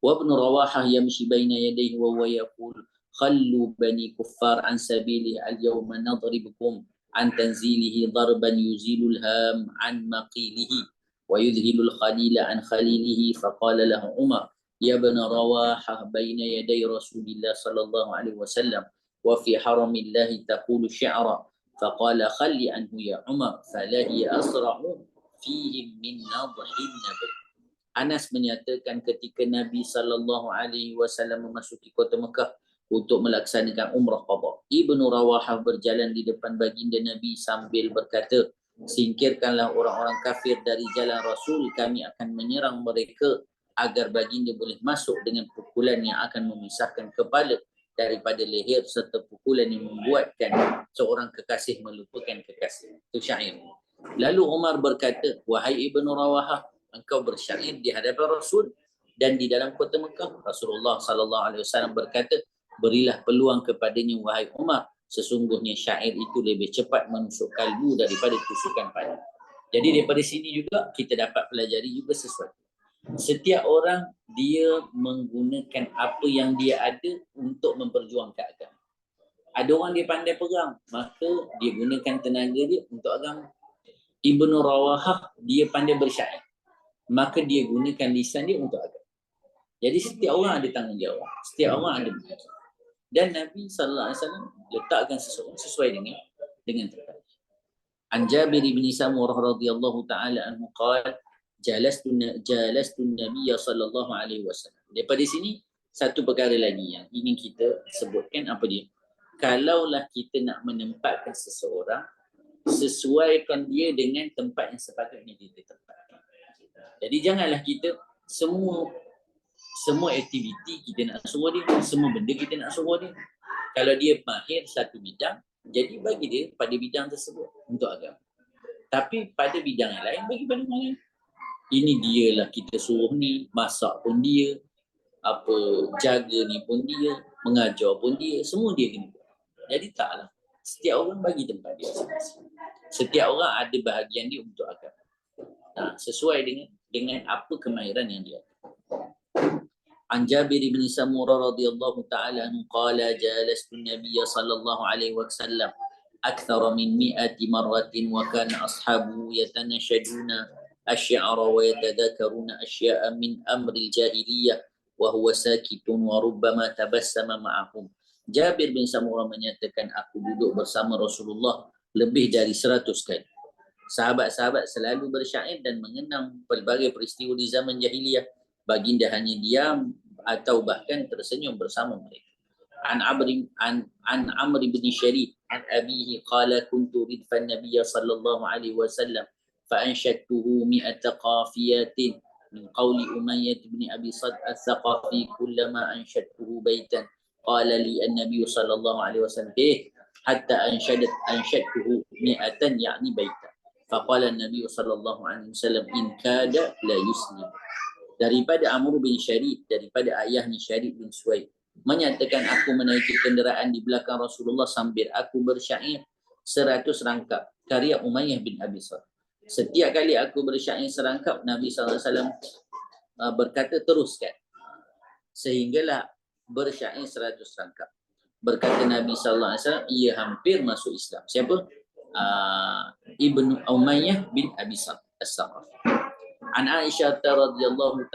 Wa ibn Rawahah yamshi baina yadayhi wa huwa yaqul khallu bani kuffar an sabilihi al-yawma nadribukum an tanzilihi darban yuzilul ham an maqilihi wa yudhilul khalila an khalilihi faqala lahu Umar ya ibn Rawahah baina yaday Rasulillah sallallahu alaihi wasallam wa fi haramillahi taqulu syi'ra faqala khalli anhu ya Umar falahi asra'u fihi min nadhin nabi. Anas menyatakan ketika Nabi sallallahu alaihi wasallam memasuki kota Mekah untuk melaksanakan umrah qada. Ibnu Rawahah berjalan di depan baginda Nabi sambil berkata, singkirkanlah orang-orang kafir dari jalan Rasul, kami akan menyerang mereka agar baginda boleh masuk dengan pukulan yang akan memisahkan kepala daripada leher serta pukulan yang membuatkan seorang kekasih melupakan kekasih. Itu syair. Lalu Umar berkata, wahai Ibnu Rawahah, engkau bersyair di hadapan Rasul dan di dalam kota Mekah. Rasulullah SAW berkata, berilah peluang kepadanya wahai Umar, sesungguhnya syair itu lebih cepat menusuk kalbu daripada tusukan panah. Jadi daripada sini juga kita dapat pelajari juga sesuatu. Setiap orang dia menggunakan apa yang dia ada untuk memperjuangkan agama. Ada orang dia pandai perang, maka dia gunakan tenaga dia untuk agama. Ibnu Rawahah dia pandai bersyair, maka dia gunakan lisan dia untuk agama. Jadi setiap orang ada tanggungjawab, setiap orang ada beban. Dan Nabi SAW letakkan seseorang sesuai dengan tempat. An Jabir bin Samurah radhiyallahu taala anhu qala jalastu Nabiy sallallahu alaihi wasallam. Daripada sini satu perkara lagi yang ingin kita sebutkan, apa dia? Kalaulah kita nak menempatkan seseorang, sesuaikan dia dengan tempat yang sepatutnya dia ditempatkan. Jadi janganlah kita semua aktiviti kita nak suruh dia, semua benda kita nak suruh dia. Kalau dia mahir satu bidang, jadi bagi dia pada bidang tersebut untuk agama. Tapi pada bidang yang lain, bagi pada orang lain. Ini dialah kita suruh ni, masak pun dia, apa jaga ni pun dia, mengajar pun dia, semua dia kena buat. Jadi taklah. Setiap orang bagi tempat dia masing-masing. Setiap orang ada bahagian dia untuk agama. Nah, sesuai dengan apa kemahiran yang dia ada. An Jabir bin Samurah radhiyallahu ta'ala anhu qala jalastu an-nabiy sallallahu alaihi wasallam akthar min 100 marratin wa kana ashabu yatanashaduna asy'ara wa yatadhakaruna asya'a min amri al-jahiliyah wa huwa sakitun wa rubbama tabassama ma'ahum. Jabir bin Samurah menyatakan, aku duduk bersama Rasulullah lebih dari 100 kali. Sahabat-sahabat selalu bersyair dan mengenang pelbagai peristiwa di zaman jahiliyah. Baginda hanya diam atau bahkan tersenyum bersama mereka. An Amr bin Sharif an abihi qala kuntu ridfan Nabiy sallallahu alaihi wasallam fa anshadtuhu 100 qafiyatin min qawli Umayyah bin Abi Sad al-Thaqafi kullama anshadtuhu baitan qala li an-nabiy sallallahu alaihi wasallam hatta anshadtuhu 100 yani baitan faqala an-nabiy sallallahu alaihi wasallam in kada la yuslim. Daripada Amr bin Sharif, daripada ayahnya Sharif bin Suwaid, menyatakan aku menaiki kenderaan di belakang Rasulullah sambil aku bersyair 100 rangkap karya Umayyah bin Abi Sad. Setiap kali aku bersyair serangkap, Nabi SAW berkata teruskan, sehinggalah bersyair 100 rangkap. Berkata Nabi SAW, ia hampir masuk Islam. Siapa? Ibnu Umayyah bin Abi Sad as-Saqafi. An Aisyah radhiyallahu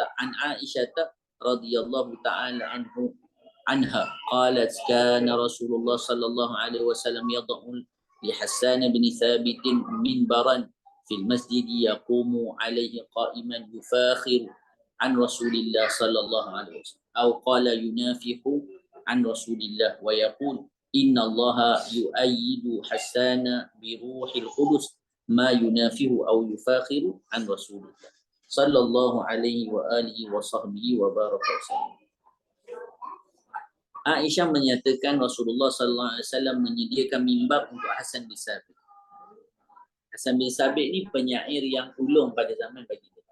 ta'ala anha qalat kana Rasulullah sallallahu alaihi wasallam yad'u li Hassan bin Thabit minbaran fil masjid yaqumu alaihi qa'iman yufakhiru an Rasulillah sallallahu alaihi wasallam aw qala yunafihu an Rasulillah wa yaqul inna Allah yu'ayyidu Hassan bi ruhil qudus ma yunafihu aw yufakhiru an Rasulillah sallallahu alaihi wa alihi wa sahbihi wa baraka wasallam. Aisyah menyatakan Rasulullah sallallahu alaihi wasallam menyediakan mimbar untuk Hasan bin Sabit. Hasan bin Sabit ni penyair yang ulung pada zaman baginda.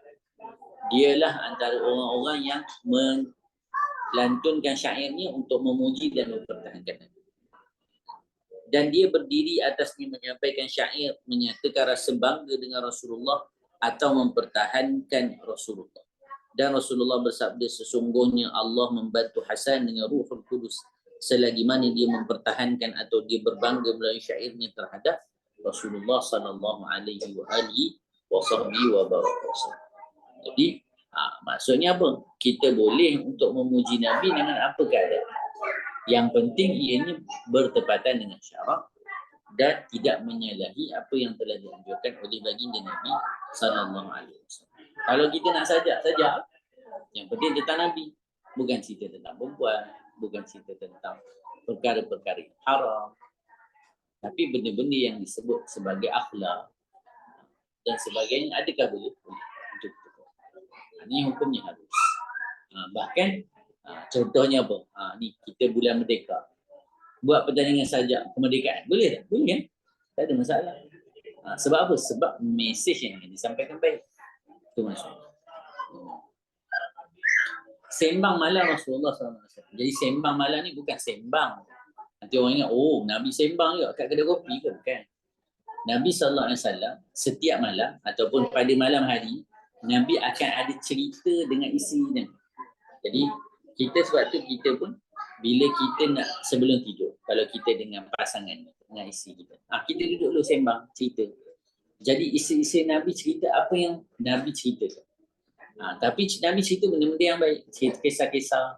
Dialah antara orang-orang yang melantunkan syairnya untuk memuji dan mempertahankan Nabi. Dan dia berdiri atasnya menyampaikan syair menyatakan rasa bangga dengan Rasulullah atau mempertahankan Rasulullah. Dan Rasulullah bersabda, sesungguhnya Allah membantu Hasan dengan Ruhul Qudus selagi mana dia mempertahankan atau dia berbangga melalui syairnya terhadap Rasulullah sallallahu alaihi wa barakatuh. Jadi maksudnya apa? Kita boleh untuk memuji Nabi dengan apa keadaan. Yang penting ianya bertepatan dengan syarak dan tidak menyalahi apa yang telah dianjurkan oleh baginda Nabi sallallahu alaihi wasallam. Kalau kita nak sajak. Yang penting tentang Nabi, bukan cerita tentang perempuan. bukan cerita tentang perkara-perkara yang haram, tapi benda-benda yang disebut sebagai akhlak dan sebagainya. Adakah boleh? Boleh. Ini hukumnya harus. Bahkan contohnya apa? Ni kita bulan Merdeka. Buat pertandingan sajak kemerdekaan. Boleh tak? Boleh kan? Tak ada masalah. Sebab apa? Sebab mesej yang disampaikan baik. Itu maksudnya. Sembang malam Rasulullah SAW. Jadi sembang malam ni bukan sembang. Nanti orang ingat, oh Nabi sembang juga kat kedai kopi ke? Bukan. Nabi SAW setiap malam ataupun pada malam hari, Nabi akan ada cerita dengan isteri Nabi. Jadi kita sebab tu kita pun bila kita nak sebelum tidur, kalau kita dengan pasangan, dengan isteri kita, kita duduk dulu sembang, cerita. Jadi isteri-isteri Nabi cerita apa yang Nabi cerita. Tapi Nabi cerita benda-benda yang baik, cerita kisah-kisah.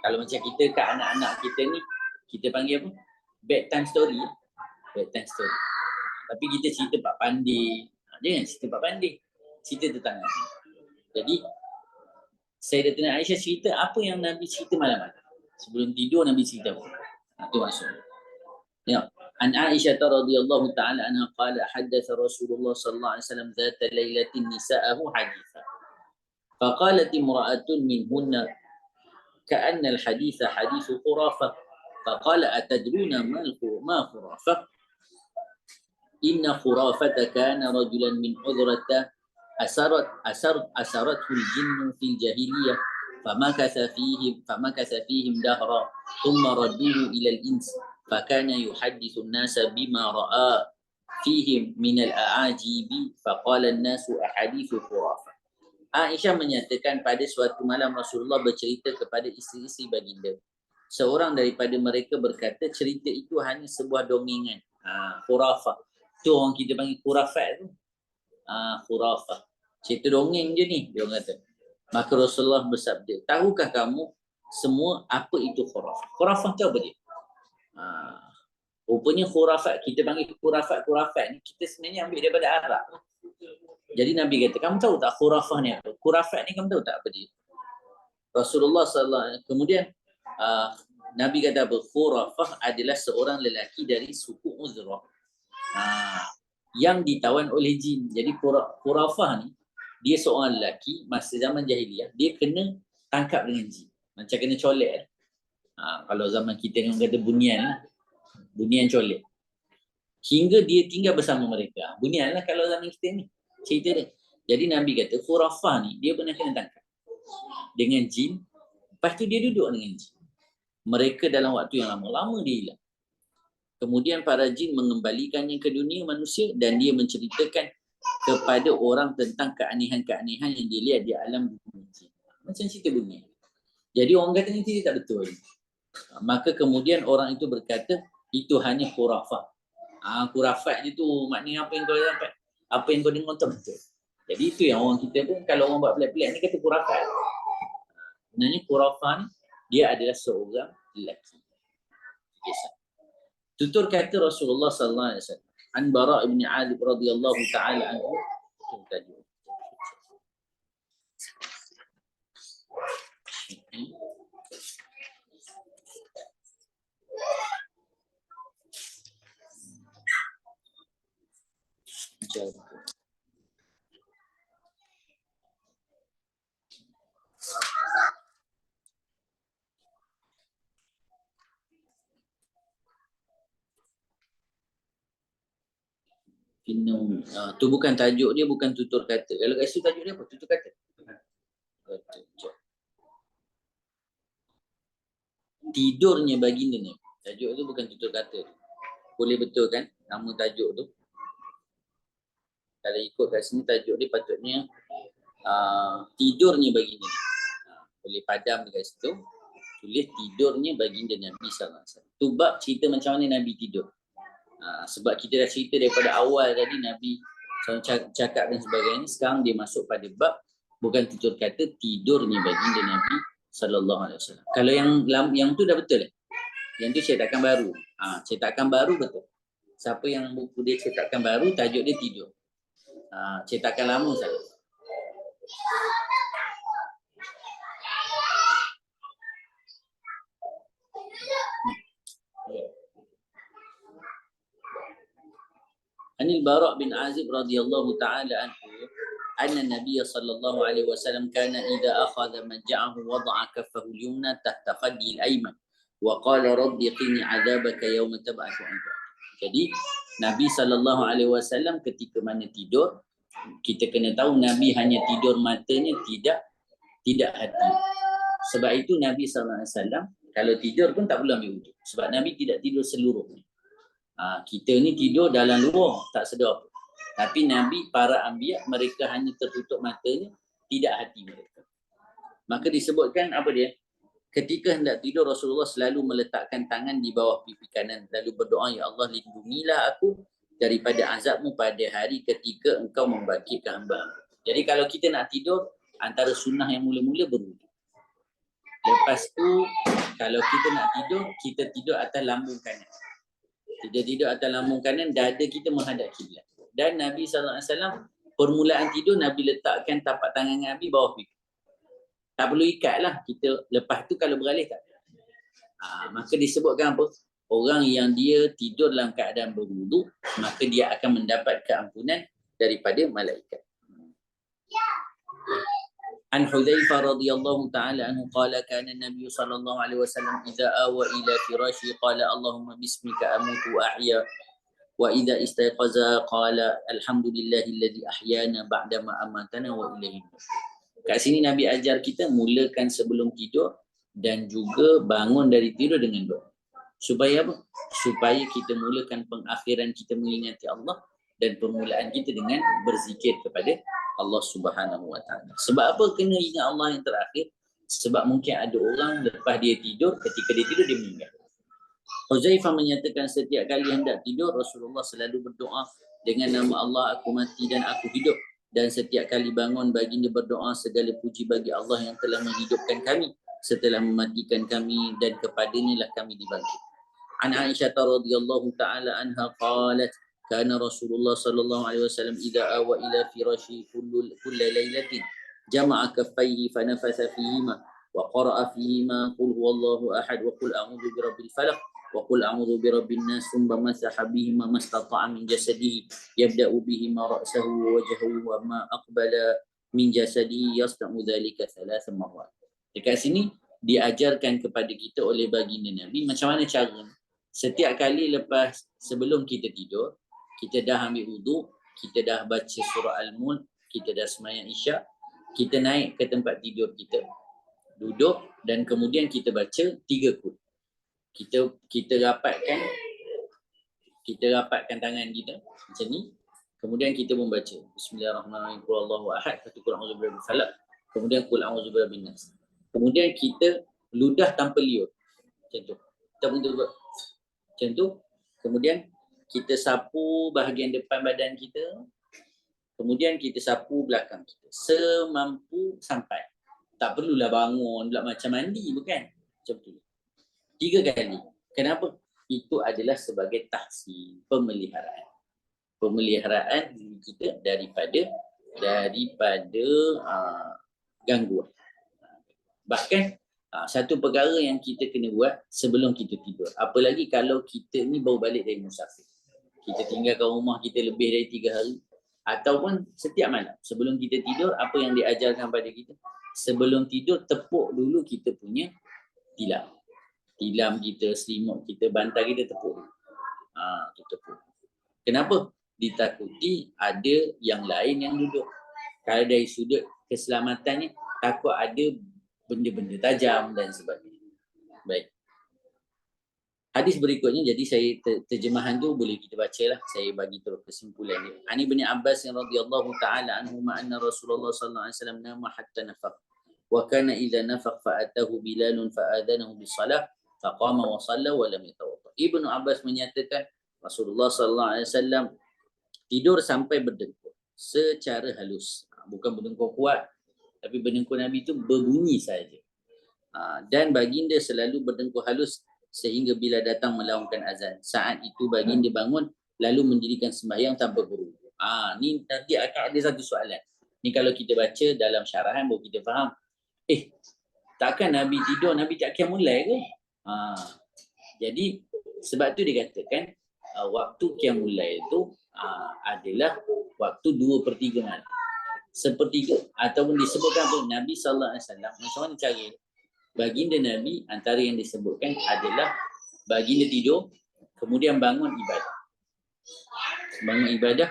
Kalau macam kita kat anak-anak kita ni, kita panggil apa? Bedtime story. Bedtime story. Tapi kita cerita Pak Pandey. Jangan cerita Pak Pandey. Cerita tentang Nabi. Jadi Sayyidatina Aisyah cerita apa yang Nabi cerita malam-malam. Sebelum tidur Nabi cerita apa? Itu maksudnya. Ya. An Aisyah radhiyallahu ta'ala anha qala haddatha Rasulullah sallallahu alaihi wasallam dzata lailatin nisa'ahu haditha. Faqalat imra'atun minhunna ka'anna al-haditha hadithu khurafah. Faqala atadruna ma khurafah? Inna khurafata kana rajulan min udrata أسرته الجن في الجاهلية فمكث فيهم دهرا ثم ردوه إلى الإنس فكان يحدث الناس بما رأى فيهم من الأعاجيب فقال الناس أحاديث خرافة. Aisyah menyatakan pada suatu malam Rasulullah bercerita kepada isteri-isteri baginda. Seorang daripada mereka berkata cerita itu hanya sebuah dongengan. Khurafah. Tu orang kita panggil khurafat tu. Khurafah. Cerita dongeng je ni, dia orang kata. Maka Rasulullah bersabda, tahukah kamu semua apa itu khurafah? Khurafah tu apa dia? Rupanya khurafat, kita panggil khurafat ni, kita sebenarnya ambil daripada Arab. Jadi Nabi kata, kamu tahu tak khurafah ni apa? Khurafat ni kamu tahu tak apa dia? Rasulullah SAW, kemudian Nabi kata apa? Khurafah adalah seorang lelaki dari suku Uzrah. Yang ditawan oleh jin. Jadi khurafah ni, dia seorang lelaki masa zaman jahiliah, dia kena tangkap dengan jin. Macam kena colek. Kalau zaman kita orang kata bunian colek. Hingga dia tinggal bersama mereka. Bunian lah kalau zaman kita ni. Cerita dia. Jadi Nabi kata, khurafah ni, dia pernah kena tangkap dengan jin. Lepas tu dia duduk dengan jin. Mereka dalam waktu yang lama dia hilang. Kemudian para jin mengembalikannya ke dunia manusia dan dia menceritakan kepada orang tentang keanehan-keanehan yang dia lihat di alam dunia jin. Macam cerita dunia. Jadi orang kata ni tidak betul. Maka kemudian orang itu berkata itu hanya khurafah. Khurafat itu maknanya apa yang kau dapat, apa yang kau dengar tak betul. Jadi itu yang orang kita pun kalau orang buat pelik-pelik ni kata khurafat. Sebenarnya khurafah ni dia adalah seorang lelaki. Kisah. Tutur kata Rasulullah sallallahu alaihi wasallam. An Bara' ibn Azib radhiyallahu ta'ala anhu. Tu bukan tajuk dia, bukan tutur kata. Kalau kat situ tajuk dia apa? Tutur kata. Tidurnya baginda ni. Tajuk tu bukan tutur kata. Boleh betul kan nama tajuk tu? Kalau ikut kat sini tajuk dia patutnya tidurnya baginda. Boleh padam dekat situ. Tulis tidurnya baginda Nabi SAW. Tu bab cerita macam mana Nabi tidur. Sebab kita dah cerita daripada awal tadi Nabi cakap dan sebagainya. Sekarang dia masuk pada bab bukan tutur kata, tidurnya baginda Nabi SAW. Kalau yang tu dah betul. Yang tu cetakan baru. Cetakan baru betul. Siapa yang buku dia cetakan baru, tajuk dia tidur. Cetakan lama saja. Anil Bara' bin Azib radhiyallahu ta'ala anhu anna Nabiy sallallahu alaihi wasallam kana idza akhadha maj'ahu wada'a kaffahu al-yumna tahta khaddihi al-ayman wa qala rabbi qini 'adzabaka yawma tab'atsu 'ibad. Jadi Nabi sallallahu alaihi wasallam ketika mana tidur, kita kena tahu Nabi hanya tidur matanya, tidak hati. Sebab itu Nabi sallallahu alaihi wasallam kalau tidur pun tak perlu ambil wuduk. Sebab Nabi tidak tidur seluruhnya. Kita ni tidur dalam luar tak sedar. Tapi Nabi, para anbiya, mereka hanya tertutup matanya, tidak hati mereka. Maka disebutkan apa dia? Ketika hendak tidur, Rasulullah selalu meletakkan tangan di bawah pipi kanan, lalu berdoa, ya Allah, lindungilah aku daripada azabmu pada hari ketika engkau membangkitkan hamba. Jadi kalau kita nak tidur, antara sunnah yang mula-mula berwuduk. Lepas tu, kalau kita nak tidur, kita tidur atas lambung kanan. Kita tidur atas lambung kanan, dada kita menghadap kiblat. Dan Nabi SAW, permulaan tidur, Nabi letakkan tapak tangan Nabi bawah pipi. Tak perlu ikat lah. Kita lepas tu kalau beralih tak. Maka disebutkan apa? Orang yang dia tidur dalam keadaan berwuduk, maka dia akan mendapat keampunan daripada malaikat. An Hudzaifah radhiyallahu ta'ala anhu qala kana an-nabiy sallallahu alaihi wasallam idza awa ila firashi qala Allahumma bismika amutu wa ahya wa idza istayqaza qala alhamdulillahilladzi ahyana ba'da ma amatana wa ilaihi. Kat sini Nabi ajar kita mulakan sebelum tidur dan juga bangun dari tidur dengan doa. Supaya apa? Supaya kita mulakan pengakhiran kita mengingati Allah dan permulaan kita dengan berzikir kepada Allah Subhanahu wa taala. Sebab apa kena ingat Allah yang terakhir? Sebab mungkin ada orang lepas dia tidur, ketika dia tidur dia meninggal. Hudzaifah menyatakan setiap kali hendak tidur Rasulullah selalu berdoa dengan nama Allah aku mati dan aku hidup, dan setiap kali bangun baginda berdoa segala puji bagi Allah yang telah menghidupkan kami setelah mematikan kami dan kepadanya lah kami dibangkit. An Aisyah radhiyallahu taala anha qalat kana Rasulullah sallallahu alaihi wasallam idza awa ila firashi kull lailatin jama'a kaffayhi fa nafatha fihima wa qara'a fihima qul huwallahu ahad wa qul a'udzu birabbil falaq wa qul a'udzu birabbin nas thumma masaha bihima mastata'a min jasadihi yabda'u bihima ra'sahu wa wajhahu wa ma aqbala min jasadihi yasta'u dhalika thalath marrat. Dekat sini diajarkan kepada kita oleh baginda Nabi macam mana cara. Setiap kali lepas sebelum kita tidur, kita dah ambil wuduk, kita dah baca surah Al-Mulk, kita dah sembahyang Isyak, kita naik ke tempat tidur kita, duduk dan kemudian kita baca 3 qul. Kita rapatkan tangan kita macam ni, kemudian kita membaca Bismillahirrahmanirrahim, qul Allahu ahad, qul a'udzu birabbil falaq, kemudian qul a'udzu birabbin nas. Kemudian kita ludah tanpa liur. Macam tu. Kita bentuk macam tu. Kemudian kita sapu bahagian depan badan kita. Kemudian kita sapu belakang kita. Semampu sampai. Tak perlulah bangun pula macam mandi, bukan? Macam tu. 3 kali. Kenapa? Itu adalah sebagai tahsin, pemeliharaan. Pemeliharaan diri kita daripada gangguan. Bahkan satu perkara yang kita kena buat sebelum kita tidur. Apalagi kalau kita ni baru balik dari musafir. Kita tinggalkan rumah kita lebih dari 3 hari. Ataupun setiap malam. Sebelum kita tidur, apa yang diajarkan pada kita? Sebelum tidur, tepuk dulu kita punya tilam. Tilam kita, selimut kita, bantal kita tepuk dulu. Kita tepuk. Kenapa? Ditakuti ada yang lain yang duduk. Kalau dari sudut keselamatannya, takut ada benda-benda tajam dan sebagainya. Baik. Hadis berikutnya, jadi saya terjemahan tu boleh kita bacalah. Saya bagi terus kesimpulan dia. Ani bin Abbas radhiyallahu taala anhu anna Rasulullah sallallahu alaihi wasallam nama hatta nafaq. Wa kana idza nafaq fa atahu Bilal fa adanahu bis salah fa qama wa shalla wa lam yatawadda. Ibnu Abbas menyatakan Rasulullah sallallahu alaihi wasallam tidur sampai berdengkur secara halus. Bukan berdengkur kuat, tapi berdengkur Nabi itu berbunyi saja. Dan baginda selalu berdengkur halus sehingga bila datang melaungkan azan. Saat itu baginda bangun lalu mendirikan sembahyang tanpa berwuduk. Ni nanti akan ada satu soalan. Ni kalau kita baca dalam syarahan baru kita faham. Takkan Nabi tidur, Nabi tak qiyamul lail ke? Jadi sebab tu dikatakan waktu qiyamul lail tu adalah waktu 2/3 malam. Sepertiga ataupun disebutkan apa? Nabi sallallahu alaihi wasallam macam mana cara baginda Nabi, antara yang disebutkan adalah baginda tidur, kemudian bangun ibadah. Bangun ibadah,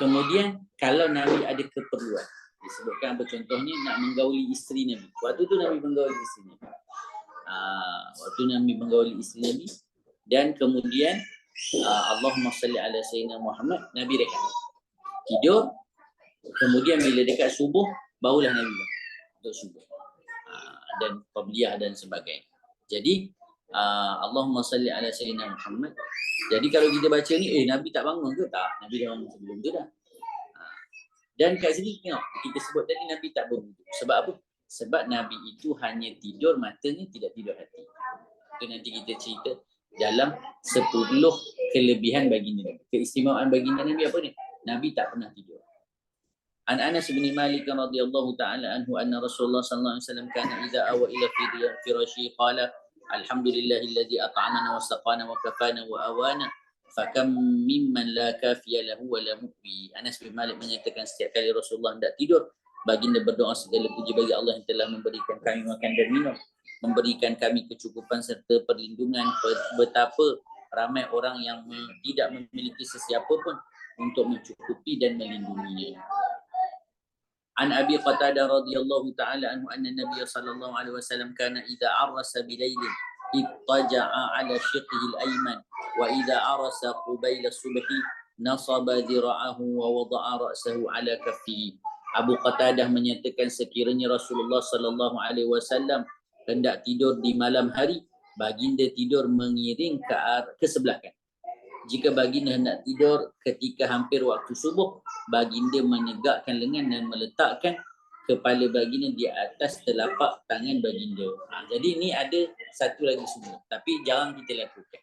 kemudian kalau Nabi ada keperluan, disebutkan apa contohnya, nak menggauli isteri Nabi. Waktu tu Nabi menggauli isteri Nabi. Waktu Nabi menggauli isteri Nabi, dan kemudian Allahumma salli ala sayyidina Muhammad, Nabi rehat. Tidur, kemudian bila dekat subuh, barulah Nabi bangun untuk subuh. Dan qabliyah dan sebagainya. Jadi Allahumma salli ala sayyidina Muhammad. Jadi kalau kita baca ni, Nabi tak bangun ke? Tak, Nabi dah bangun sebelum tu dah. Dan kat sini tengok, kita sebut tadi Nabi tak berwuduk. Sebab apa? Sebab Nabi itu hanya tidur matanya, tidak tidur hati. Itu nanti kita cerita dalam 10 kelebihan baginda Nabi. Keistimewaan baginda Nabi apa ni? Nabi tak pernah tidur. An Anas bin Malik radhiyallahu taala anhu anna Rasulullah sallallahu alaihi wasallam kana idza awa ila firashi qala alhamdulillahilladzi at'amana wa saqana wa kafana wa awana fakam mimman la kafiya lahu wa la mu'wi. Anas bin Malik menyatakan setiap kali Rasulullah hendak tidur, baginda berdoa, segala puji bagi Allah yang telah memberikan kami makan dan minum, memberikan kami kecukupan serta perlindungan. Betapa ramai orang yang tidak memiliki sesiapa pun untuk mencukupi dan melindunginya. An Abi Qatadah radhiyallahu ta'ala anhu anna Nabiy sallallahu alaihi wasallam kana idza arasa bilailin ittaja'a ala shiqqihi al-ayman wa idza arasa qubayla subhi nasaba dhira'ahu wa wada'a ra'sahu ala kaffihi. Abu Qatadah menyatakan sekiranya Rasulullah sallallahu alaihi wasallam hendak tidur di malam hari, baginda tidur mengiring ke sebelah kanan. Jika baginda hendak tidur ketika hampir waktu subuh, baginda menegakkan lengan dan meletakkan kepala baginda di atas telapak tangan baginda. Jadi ini ada satu lagi sunat, tapi jarang kita lakukan.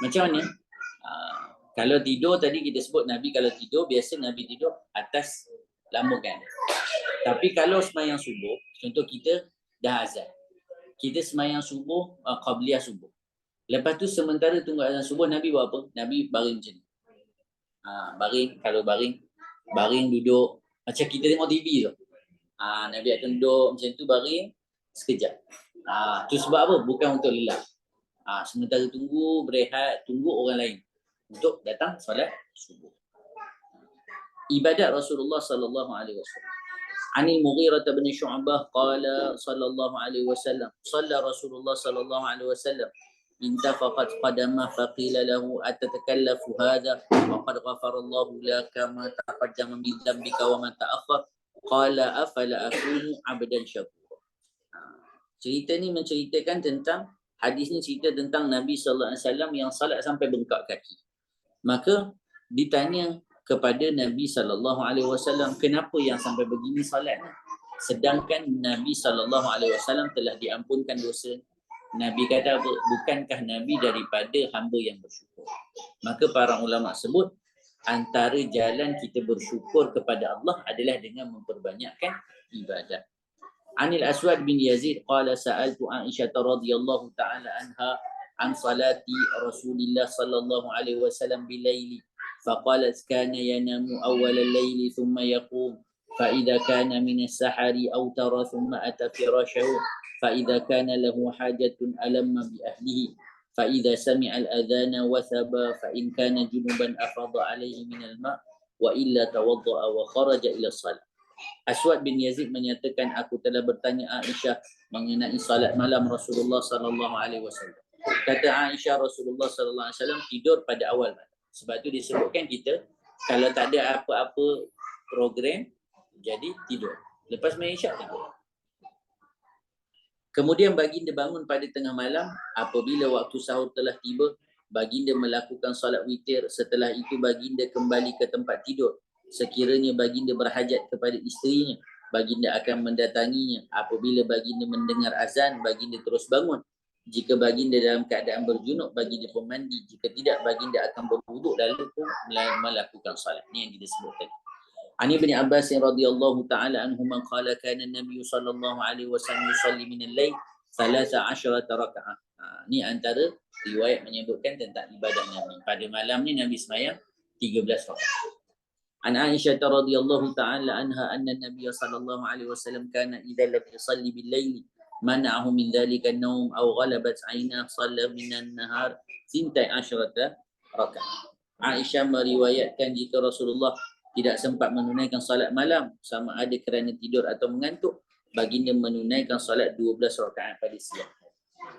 Macam mana? Kalau tidur tadi kita sebut Nabi kalau tidur, biasa Nabi tidur atas lambukan. Tapi kalau sembahyang subuh, contoh kita dah azan, kita sembahyang subuh, qabliyah subuh. Lepas tu sementara tunggu azan subuh, Nabi buat apa? Nabi baring macam ni. Baring, kalau baring duduk macam kita tengok TV tu. Nabi akan duduk macam tu, baring sekejap. Tu sebab apa? Bukan untuk lelah. Sementara tunggu, berehat, tunggu orang lain untuk datang solat subuh. Ibadat Rasulullah sallallahu alaihi wasallam. Anil Mughirah bin Syu'bah qala sallallahu alaihi wasallam, shalla Rasulullah sallallahu alaihi wasallam intafaqat qadamah faqila lahu atatakallafu hadha wa qad ghafara Allahu laka ma taqaddama min dhanbika wa ma ta'akhkhar qala afala akunu 'abdan syakura. Cerita ni menceritakan tentang, hadis ni cerita tentang Nabi sallallahu alaihi wasallam yang salat sampai bengkak kaki. Maka ditanya kepada Nabi sallallahu alaihi wasallam, kenapa yang sampai begini salat ni? Sedangkan Nabi sallallahu alaihi wasallam telah diampunkan dosa. Nabi kata apa? Bukankah Nabi daripada hamba yang bersyukur? Maka para ulama sebut antara jalan kita bersyukur kepada Allah adalah dengan memperbanyakkan ibadah. Anil Aswad bin Yazid qala sa'altu Aisyah radhiyallahu ta'ala anha an salati Rasulillah sallallahu alaihi wasallam bilaili faqalat kana yanamu awwal al-laili thumma yaqum fa idza kana min as-sahari aw tara thumma ata firashahu فإذا كان له حاجة ألم بأهله فإذا سمع الأذان وثب فإن كان جنبا أفاض عليه من الماء وإلا توضأ وخرج إلى الصلاة. Aswad bin Yazid menyatakan aku telah bertanya Aisyah mengenai salat malam Rasulullah sallallahu alaihi wasallam. Kata Aisyah, Rasulullah sallallahu alaihi wasallam tidur pada awal malam. Sebab tu disebutkan kita kalau tak ada apa-apa program jadi tidur. Lepas main isyak tidur. Kemudian baginda bangun pada tengah malam apabila waktu sahur telah tiba. Baginda melakukan solat witir. Setelah itu baginda kembali ke tempat tidur. Sekiranya baginda berhajat kepada isterinya, baginda akan mendatanginya. Apabila baginda mendengar azan, baginda terus bangun. Jika baginda dalam keadaan berjunub, baginda pun mandi. Jika tidak, baginda akan berwuduk lalu pun melakukan solat. Ini yang kita sebut tadi. Ani bin Abbas radhiyallahu ta'ala anhuma qala kana an-nabiy sallallahu alaihi wasallam yusalli min al-lail 13 raka'ah. Ni antara riwayat menyebutkan tentang ibadah Nabi. Pada malam ni Nabi sembahyang 13 rakaat. An Aisyah radhiyallahu ta'ala anha anna Nabiy sallallahu alaihi wasallam kana idza lam yusalli bil laili mana'ahu min dhalika an-nawm aw ghalabat 'ainah shalla min an-nahar 12 rakaat. Aisyah meriwayatkan jika Rasulullah tidak sempat menunaikan salat malam sama ada kerana tidur atau mengantuk, baginda menunaikan salat 12 rakaat pada siang.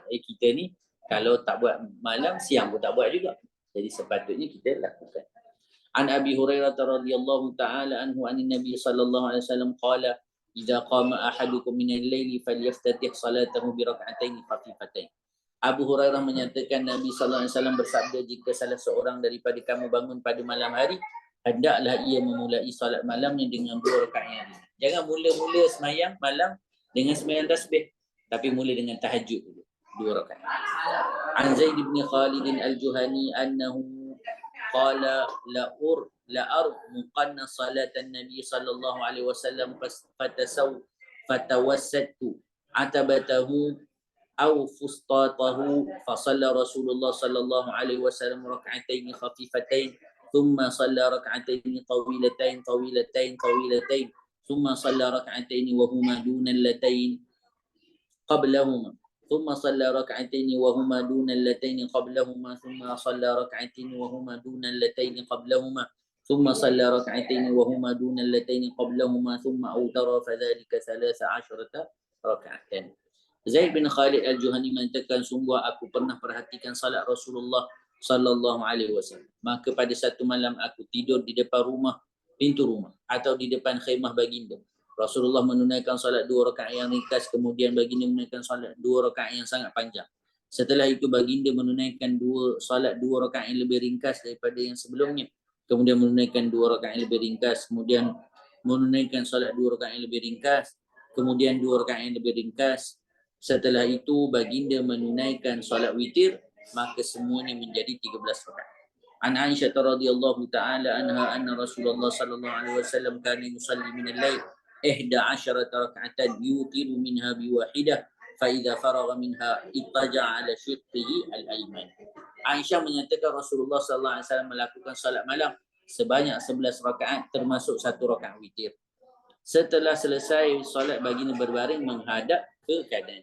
Kita ni kalau tak buat malam, siang pun tak buat juga. Jadi sepatutnya kita lakukan. An Abi Hurairah radhiyallahu ta'ala anhu anin Nabi sallallahu alaihi wasallam qala idza qama ahadukum min al-laili falyaftatih salatahu bi rak'atain khafifatain. Abu Hurairah menyatakan Nabi sallallahu alaihi wasallam bersabda, jika salah seorang daripada kamu bangun pada malam hari, hendaklah ia memulai salat malamnya dengan 2 rakaat yang ringan. Jangan mula-mula semayang malam dengan sembahyang tasbih, tapi mula dengan tahajud dulu 2 rakaat. An Zaid bin Khalid al-Juhani annahu qala muqanna salatan nabi sallallahu alaihi wasallam fatawassatu atabatahu aw fustatahu fasalla Rasulullah sallallahu alaihi wasallam rak'atain khafifatain thumma salla rak'atain tawilatain thumma salla rak'atain wa huma duna allatain qablahuma ثم صلى ركعتين وهما دون اللتين قبلهما ثم صلى ركعتين وهما دون اللتين قبلهما ثم صلى ركعتين وهما دون اللتين قبلهما ثم أوتر فذلك 13 ركعة. Zaid bin Khalid al-Juhani mengatakan, sungguh aku pernah perhatikan salat Rasulullah sallallahu alaihi wasallam. Maka pada satu malam aku tidur di depan rumah, pintu rumah atau di depan khemah baginda. Rasulullah menunaikan salat 2 rakaat yang ringkas, kemudian baginda menunaikan salat 2 rakaat yang sangat panjang. Setelah itu baginda menunaikan salat 2 rakaat yang lebih ringkas daripada yang sebelumnya. Kemudian menunaikan 2 rakaat yang lebih ringkas, kemudian menunaikan salat 2 rakaat yang lebih ringkas, kemudian 2 rakaat yang lebih ringkas. Setelah itu baginda menunaikan salat witir, maka semuanya menjadi 13 rakaat. An Aisyah radhiyallahu ta'ala anha anna Rasulullah sallallahu alaihi wasallam kana yusalli min al-lail 11 rak'atan yutiru minha biwahidah fa idza faragha minha ittaja'a ala shiqqihi al-ayman. Aisyah menyatakan Rasulullah sallallahu alaihi wasallam melakukan salat malam sebanyak 11 rakaat termasuk 1 rakaat witir. Setelah selesai salat baginda berbaring menghadap ke kanan.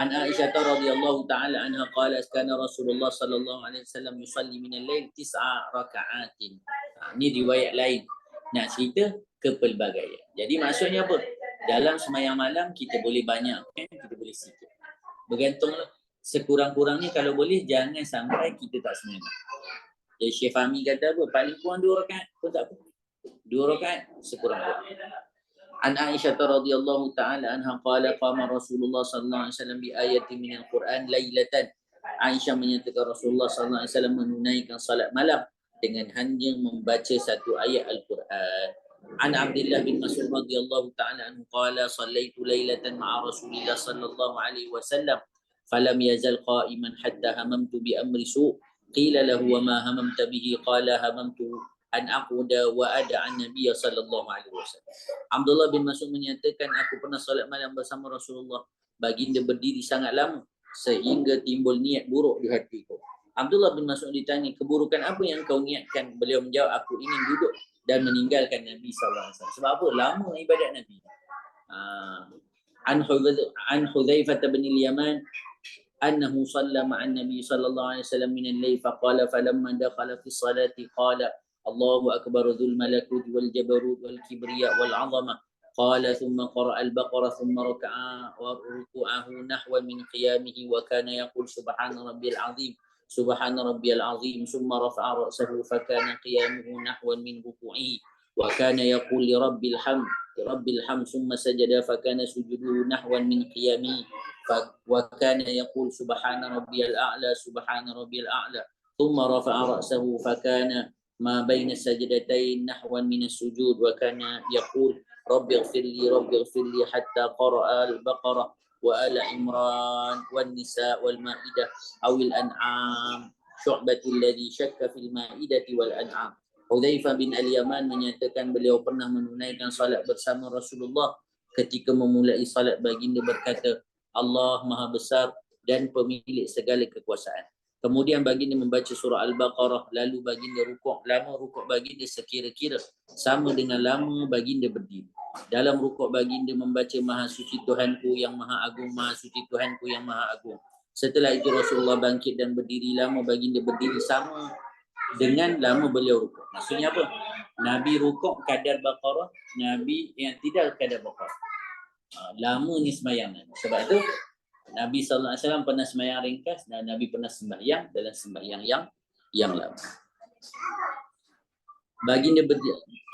An Aisyah radhiyallahu ta'ala anha qalat kana Rasulullah sallallahu alaihi wasallam yusalli min al-lail 9 raka'atin. Ini riwayat lain nak cerita kepelbagaian. Jadi maksudnya apa? Dalam sembahyang malam kita boleh banyak, kita boleh sikit. Bergantunglah, sekurang-kurangnya kalau boleh jangan sampai kita tak sembahyang. Jadi Syekh Fahmi kata apa? Paling kurang 2 rakaat pun tak apa. 2 rakaat sekurang-kurangnya. An Aisyah radhiyallahu ta'ala anha qala qama Rasulullah sallallahu alaihi wasallam bi ayatin min al-Quran lailatan. Aisyah menyatakan Rasulullah sallallahu alaihi wasallam menunaikan salat malam dengan hanya membaca satu ayat Al-Quran. An Abdullah bin Mas'ud radhiyallahu ta'ala anhu qala sallaitu lailatan ma'a Rasulillah sallallahu alaihi wasallam falam yazal qa'iman hatta hamamtu bi amri su' qila lahu wa ma hamamta bihi qala hamamtu an aquda wa ada'an Nabiy sallallahu alaihi wasallam. Abdullah bin Mas'ud menyatakan aku pernah solat malam bersama Rasulullah. Baginda berdiri sangat lama sehingga timbul niat buruk di hatiku. Abdullah bin Mas'ud ditanya, keburukan apa yang kau niatkan? Beliau menjawab, aku ingin duduk dan meninggalkan Nabi sallallahu alaihi wasallam. Sebab apa? Lama ibadat Nabi. An Hudzaifah bin al-Yaman annahu shalla ma'an Nabi sallallahu alaihi wasallam min al-layl faqala falamma dakhala fi salati qala Allahu akbar dzul malakut wal jabarut wal kibriya wal 'azamah. Qala thumma qara'a al-Baqarah thumma raka'a wa ruku'ahu nahwa min qiyamihi wa kana yaqul subhana rabbiyal 'azim subhana rabbiyal 'azim thumma rafa'a ra'sahu fa kana qiyamuhu nahwan min ruku'ihi wa kana yaqul li rabbil hamd thumma sajada fa kana sujuduhu nahwan min qiyamihi wa kana yaqul subhana rabbiyal a'la thumma rafa'a ra'sahu fa kana ma baina sajdatain nahwan min as-sujud wa kana yaqul rabbi ighfirli hatta qara'a al-Baqarah wa ala Imran wan Nisa wal Maidah awil an'am syu'batul ladzi syakka fil Maidati wal an'am. Hudzaifah bin al-Yaman menyatakan beliau pernah menunaikan salat bersama Rasulullah. Ketika memulai salat baginda berkata, Allah Maha Besar dan pemilik segala kekuasaan. Kemudian baginda membaca surah Al-Baqarah, lalu baginda rukuk. Lama rukuk baginda sekira-kira sama dengan lama baginda berdiri. Dalam rukuk baginda membaca Maha Suci Tuhanku yang Maha Agung, Maha Suci Tuhanku yang Maha Agung. Setelah itu Rasulullah bangkit dan berdiri. Lama baginda berdiri sama dengan lama beliau rukuk. Maksudnya apa? Nabi rukuk kadar Baqarah, Nabi yang tidak kadar Baqarah. Lama ni sembahyang. Sebab itu Nabi SAW pernah sembahyang ringkas dan Nabi pernah sembahyang dalam sembahyang yang lama. Baginda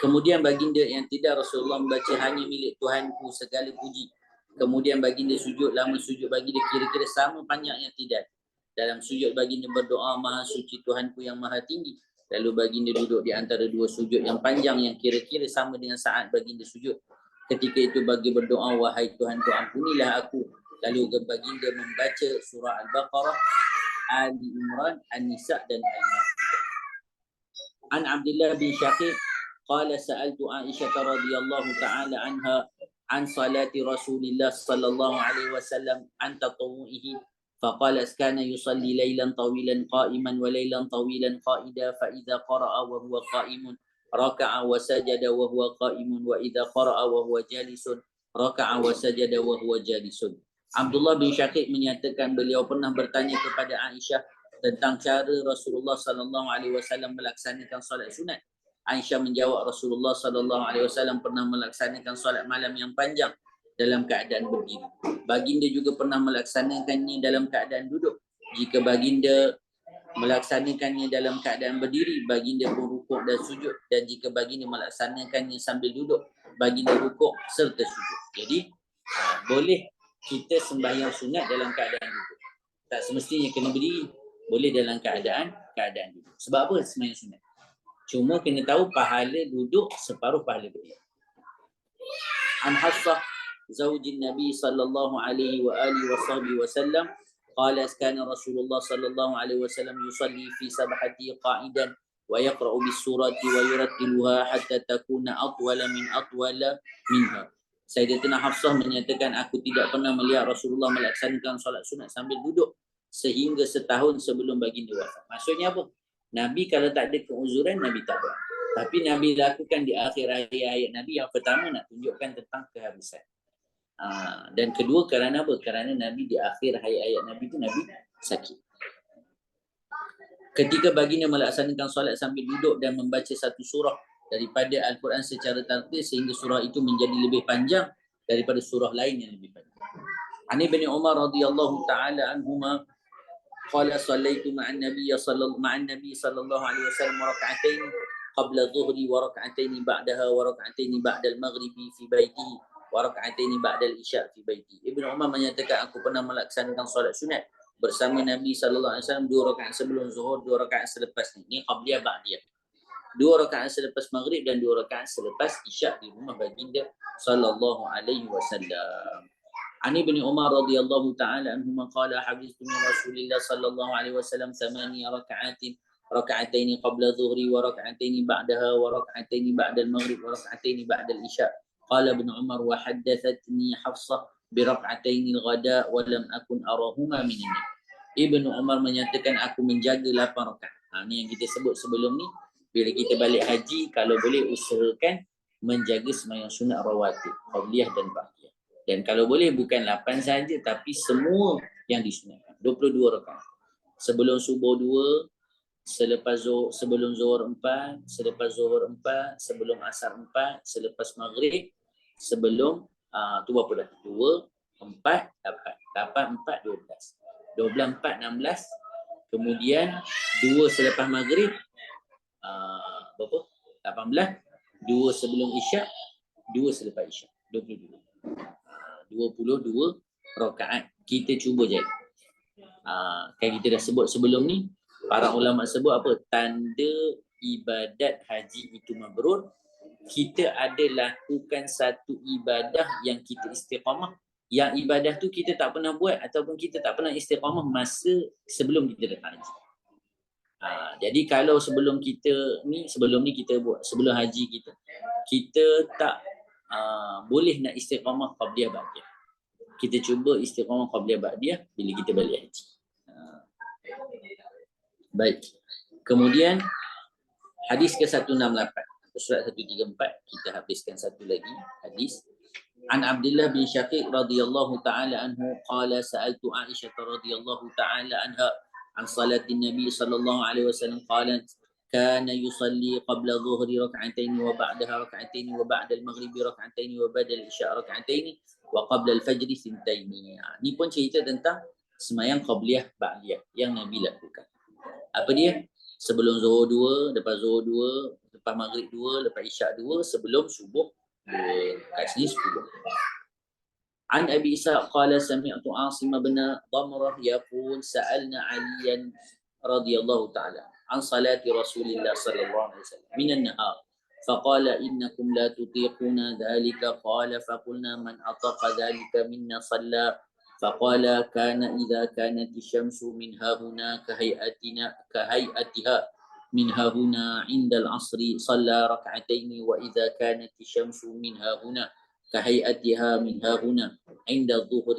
kemudian baginda yang tidak Rasulullah membaca hanya milik Tuhanku segala puji. Kemudian baginda sujud, lama sujud baginda kira-kira sama panjangnya tidak. Dalam sujud baginda berdoa Maha Suci Tuhanku yang Maha Tinggi. Lalu baginda duduk di antara dua sujud yang panjang yang kira-kira sama dengan saat baginda sujud. Ketika itu bagi berdoa, wahai Tuhanku ampunilah aku. Lalu baginda membaca surah Al-Baqarah, Ali Imran, An-Nisa dan Al-Ma'idah. An Abdullah bin Syaqiq qala sa'altu Aisyah radhiyallahu ta'ala anha an salati Rasulillah sallallahu alaihi wasallam an tatawu'ihi faqala kana yusalli laylan tawilan qa'iman wa laylan tawilan qa'ida fa idza qara'a wa huwa qa'imun raka'a wa sajada wa huwa qa'imun wa idza qara'a wa huwa jalisun raka'a wa sajada wa huwa jalisun. Abdullah bin Syaqiq menyatakan beliau pernah bertanya kepada Aisyah tentang cara Rasulullah sallallahu alaihi wasallam melaksanakan solat sunat. Aisyah menjawab Rasulullah sallallahu alaihi wasallam pernah melaksanakan solat malam yang panjang dalam keadaan berdiri. Baginda juga pernah melaksanakannya dalam keadaan duduk. Jika baginda melaksanakannya dalam keadaan berdiri, baginda pun rukuk dan sujud, dan jika baginda melaksanakannya sambil duduk, baginda rukuk serta sujud. Jadi boleh kita sembahyang sunat dalam keadaan duduk. Tak semestinya kena berdiri. Boleh dalam keadaan duduk. Sebab apa sembahyang sunat? Cuma kena tahu pahala duduk separuh pahala berdiri. An Hafsah zaujin Nabi sallallahu alaihi wa alihi wasallam qala kana Rasulullah sallallahu alaihi wasallam yusalli fi sabhati qa'idan wa yaqra'u bis surati wa yurattiluha hatta takuna atwala minha. Sayyidatina Hafsah menyatakan aku tidak pernah melihat Rasulullah melaksanakan solat sunat sambil duduk sehingga setahun sebelum baginda wafat. Maksudnya apa? Nabi kalau tak ada keuzuran, Nabi tak buat. Tapi Nabi lakukan di akhir ayat Nabi. Yang pertama nak tunjukkan tentang keharusan. Dan kedua kerana apa? Kerana Nabi di akhir ayat Nabi itu Nabi sakit. Ketika baginda melaksanakan solat sambil duduk dan membaca satu surah daripada Al-Quran secara tertil sehingga surah itu menjadi lebih panjang daripada surah lain yang lebih panjang. Ani bin Umar radhiyallahu ta'ala anhuma qala sallaitu ma'an nabiy sallallahu alaihi wasallam rak'atain qabla dhuhri wa rak'atain ba'daha wa rak'atain ba'da al-maghribi fi baitihi wa rak'atain ba'da al-isya fi baitihi. Ibnu Umar menyatakan aku pernah melaksanakan solat sunat bersama Nabi sallallahu alaihi wasallam 2 rakaat sebelum zuhur, 2 rakaat selepas ni qabliyah ba'diyah. 2 rakaat selepas maghrib dan 2 rakaat selepas isya di rumah baginda sallallahu alaihi wasallam. Ani bin Umar radhiyallahu ta'ala anhuma qala hafiztu min Rasulillah sallallahu alaihi wasallam 8 raka'atain qabla dhuhri wa raka'atain ba'daha wa raka'atain ba'da al-maghrib wa raka'atain ba'da al-isya. Qala ibn Umar wa haddathatni Hafsah bi raka'atain al-ghada wa lam akun arahuma min an-nabi. Ibnu Umar menyatakan aku menjaga 8 rakaat. Ni yang kita sebut sebelum ni, bila kita balik haji kalau boleh usahakan menjaga sembahyang sunat rawatib, qabliyah dan ba'diyah. Dan kalau boleh bukan 8 saja tapi semua yang disunatkan. 22 rakaat. Sebelum subuh 2, sebelum zuhur 4, selepas zuhur 4, sebelum asar 4, selepas maghrib, sebelum tu berapa dah? 2, 4, 8, 4, 12. 12, 4, 16. Kemudian 2 selepas maghrib, berapa? 18. 2 sebelum isyak, 2 selepas isyak. 22. 22 rakaat. Kita cuba je. Kan kita dah sebut sebelum ni, para ulama sebut apa? Tanda ibadat haji itu mabrur. Kita ada lakukan satu ibadah yang kita istiqamah. Yang ibadah tu kita tak pernah buat ataupun kita tak pernah istiqamah masa sebelum kita datang haji. Jadi kalau sebelum ni kita buat, sebelum haji kita tak boleh nak istiqamah qabliyah ba'diyah. Kita cuba istiqamah qabliyah ba'diyah bila kita balik haji. Baik. Kemudian hadis ke-168. Surat 134 kita habiskan satu lagi hadis. An Abdullah bin Syaqiq radhiyallahu taala anhu qala sa'altu Aisyah radhiyallahu taala anha an salatin Nabi sallallahu alaihi wasallam qalat kana yusalli qabla dhuhri rak'atain wa ba'daha rak'atain wa ba'da al-maghribi rak'atain wa ba'da al-isya rak'atain wa qabla al-fajr thintain. Ni pun cerita tentang sembahyang qabliyah ba'diyah yang Nabi lakukan. Apa dia? Sebelum zuhur 2, lepas zuhur 2, lepas maghrib 2, lepas isyak 2, sebelum subuh 2. Kat sini 10. An Abi Isa qala sami'tu Asim bin Damrah yaqul sa'alna Aliyan radhiyallahu ta'ala an salati Rasulillah sallallahu alaihi wasallam min an-nahar فقال إنكم لا تطيقون ذلك قال فقلنا من أطاق ذلك منا صلى فقال كان إذا كانت الشمس من ها هنا كهيئتها من ها هنا عند العصر صلى ركعتين وإذا كانت الشمس من ها هنا كهيئتها من ها هنا عند الظهر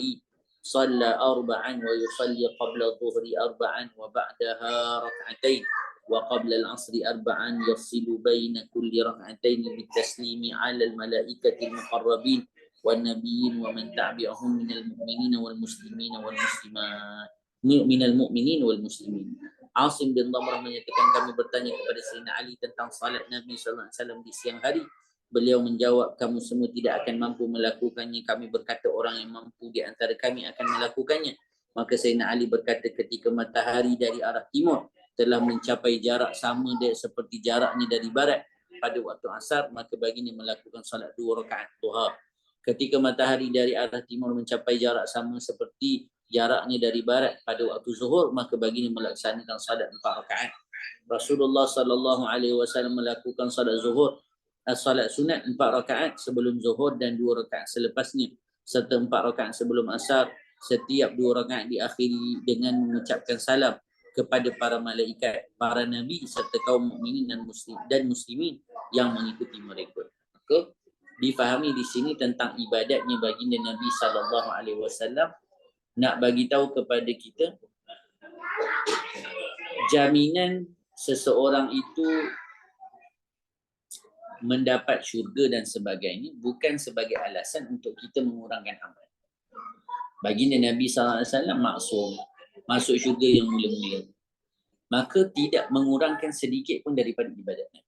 صلى أربعا ويصلي قبل الظهر أربعا وبعدها ركعتين وقبل العصر أربعا يفصل بين كل ركعتين بالتسليم على الملائكة المقربين والنبيين ومن تبعهم من المؤمنين والمسلمين والمسلمات من المؤمنين والmuslimin. Asim bin Damrah menyatakan kami bertanya kepada Sayyidina Ali tentang salat Nabi sallallahu alaihi wasallam di siang hari. Beliau menjawab, kamu semua tidak akan mampu melakukannya. Kami berkata, orang yang mampu di antara kami akan melakukannya. Maka Sayyidina Ali berkata, ketika matahari dari arah timur telah mencapai jarak sama seperti jaraknya dari barat pada waktu asar, maka baginda melakukan salat 2 rakaat duha. Ketika matahari dari arah timur mencapai jarak sama seperti jaraknya dari barat pada waktu zuhur, maka baginda melaksanakan salat 4 rakaat. Rasulullah sallallahu alaihi wasallam melakukan salat zuhur, salat sunat 4 rakaat sebelum zuhur dan 2 rakaat selepasnya, serta 4 rakaat sebelum asar. Setiap 2 rakaat diakhiri dengan mengucapkan salam kepada para malaikat, para nabi serta kaum mukminin dan muslimin yang mengikuti mereka. Maka difahami di sini tentang ibadatnya baginda Nabi sallallahu alaihi wasallam, nak bagi tahu kepada kita jaminan seseorang itu mendapat syurga dan sebagainya bukan sebagai alasan untuk kita mengurangkan amal. Baginda Nabi sallallahu alaihi wasallam maksum, masuk syurga yang mula-mula, maka tidak mengurangkan sedikit pun daripada ibadatnya.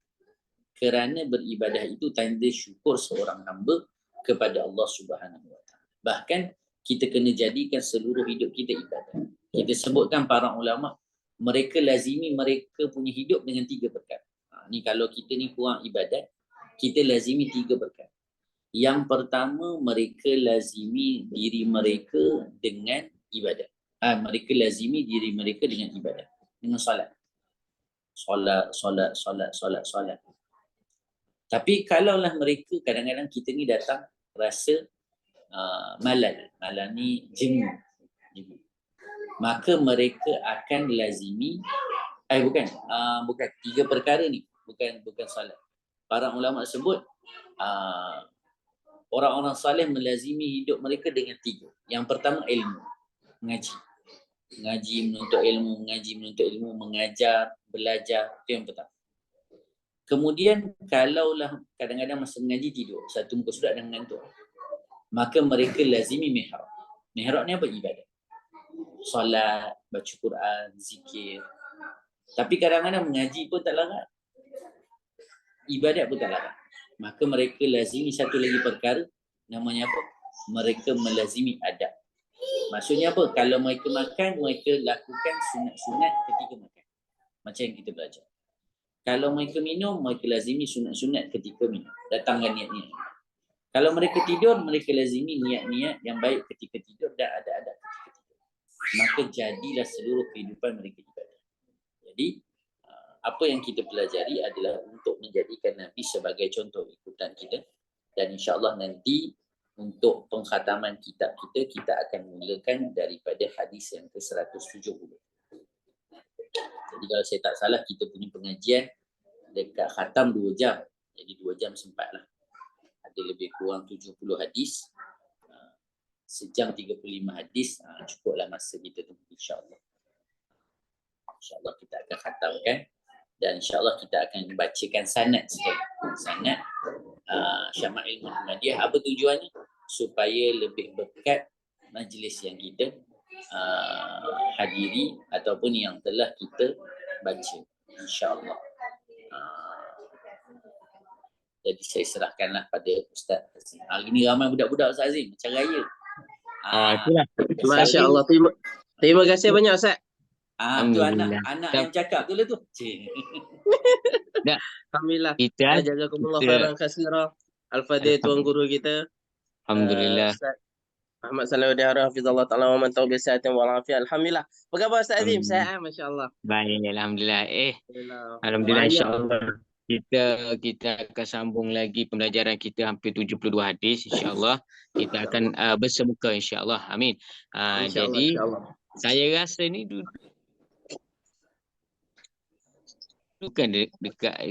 Kerana beribadah itu tanda syukur seorang hamba kepada Allah Subhanahu Wa Taala. Bahkan kita kena jadikan seluruh hidup kita ibadah. Kita sebutkan para ulama, mereka lazimi mereka punya hidup dengan 3 perkara. Ni kalau kita ni kurang ibadat, kita lazimi 3 perkara. Yang pertama, mereka lazimi diri mereka dengan ibadat. Mereka lazimi diri mereka dengan ibadat, dengan solat. Solat. Tapi kalaulah mereka, kadang-kadang kita ni datang rasa malal ni jemu. Maka mereka akan lazimi bukan 3 perkara ni, bukan solat. Para ulama sebut orang-orang saleh melazimi hidup mereka dengan 3. Yang pertama ilmu, mengaji menuntut ilmu, mengajar, belajar, itu yang pertama. Kemudian kalaulah kadang-kadang masa mengaji tidur, satu muka surat dan mengantuk, maka mereka lazimi mihrab. Mihrab ni apa? Ibadat. Solat, baca Quran, zikir. Tapi kadang-kadang mengaji pun tak larat, ibadat pun tak larat. Maka mereka lazimi satu lagi perkara, namanya apa? Mereka melazimi adab. Maksudnya apa? Kalau mereka makan, mereka lakukan sunat-sunat ketika makan. Macam yang kita belajar. Kalau mereka minum, mereka lazimi sunat-sunat ketika minum. Datangkan niat-niat. Kalau mereka tidur, mereka lazimi niat-niat yang baik ketika tidur dan adab-adab ketika tidur. Maka jadilah seluruh kehidupan mereka ibadah. Jadi, apa yang kita pelajari adalah untuk menjadikan Nabi sebagai contoh ikutan kita. Dan insyaAllah nanti untuk pengkhataman kitab kita akan mulakan daripada hadis yang ke-170. Jadi kalau saya tak salah, kita punya pengajian dekat khatam 2 jam. Jadi 2 jam sempatlah. Ada lebih kurang 70 hadis. Sejam 35 hadis. Cukuplah masa kita tu, insyaAllah. InsyaAllah kita akan khatamkan dan insyaAllah kita akan bacakan sanad sekali. Sanad Syama'il Muhammadiyah. Apa tujuannya? Supaya lebih berkat majlis yang kita hadiri ataupun yang telah kita baca, insyaAllah. Jadi saya serahkanlah pada Ustaz Azim. Hari ni ramai budak-budak Ustaz Azim, macam raya. Itulah. Masya Allah. Terima kasih banyak Ustaz. Tu anak yang cakap tu lah tu. Alhamdulillah. Kita Jazakumullah khairan katsira. Al-Fadhil tuan guru kita. Alhamdulillah. Ustaz Ahmad Salahuddin Harah hafizallahu taala wa man tawbi sa'atin wa afiat. Alhamdulillah. Apa khabar Ustaz Azim? Sihat, masya-Allah. Baik, alhamdulillah. Alhamdulillah, insya-Allah. Kita akan sambung lagi pembelajaran kita hampir 72 hadis, insya-Allah. Kita akan bersemuka, insya-Allah. Amin. Jadi saya rasa ni kan dekat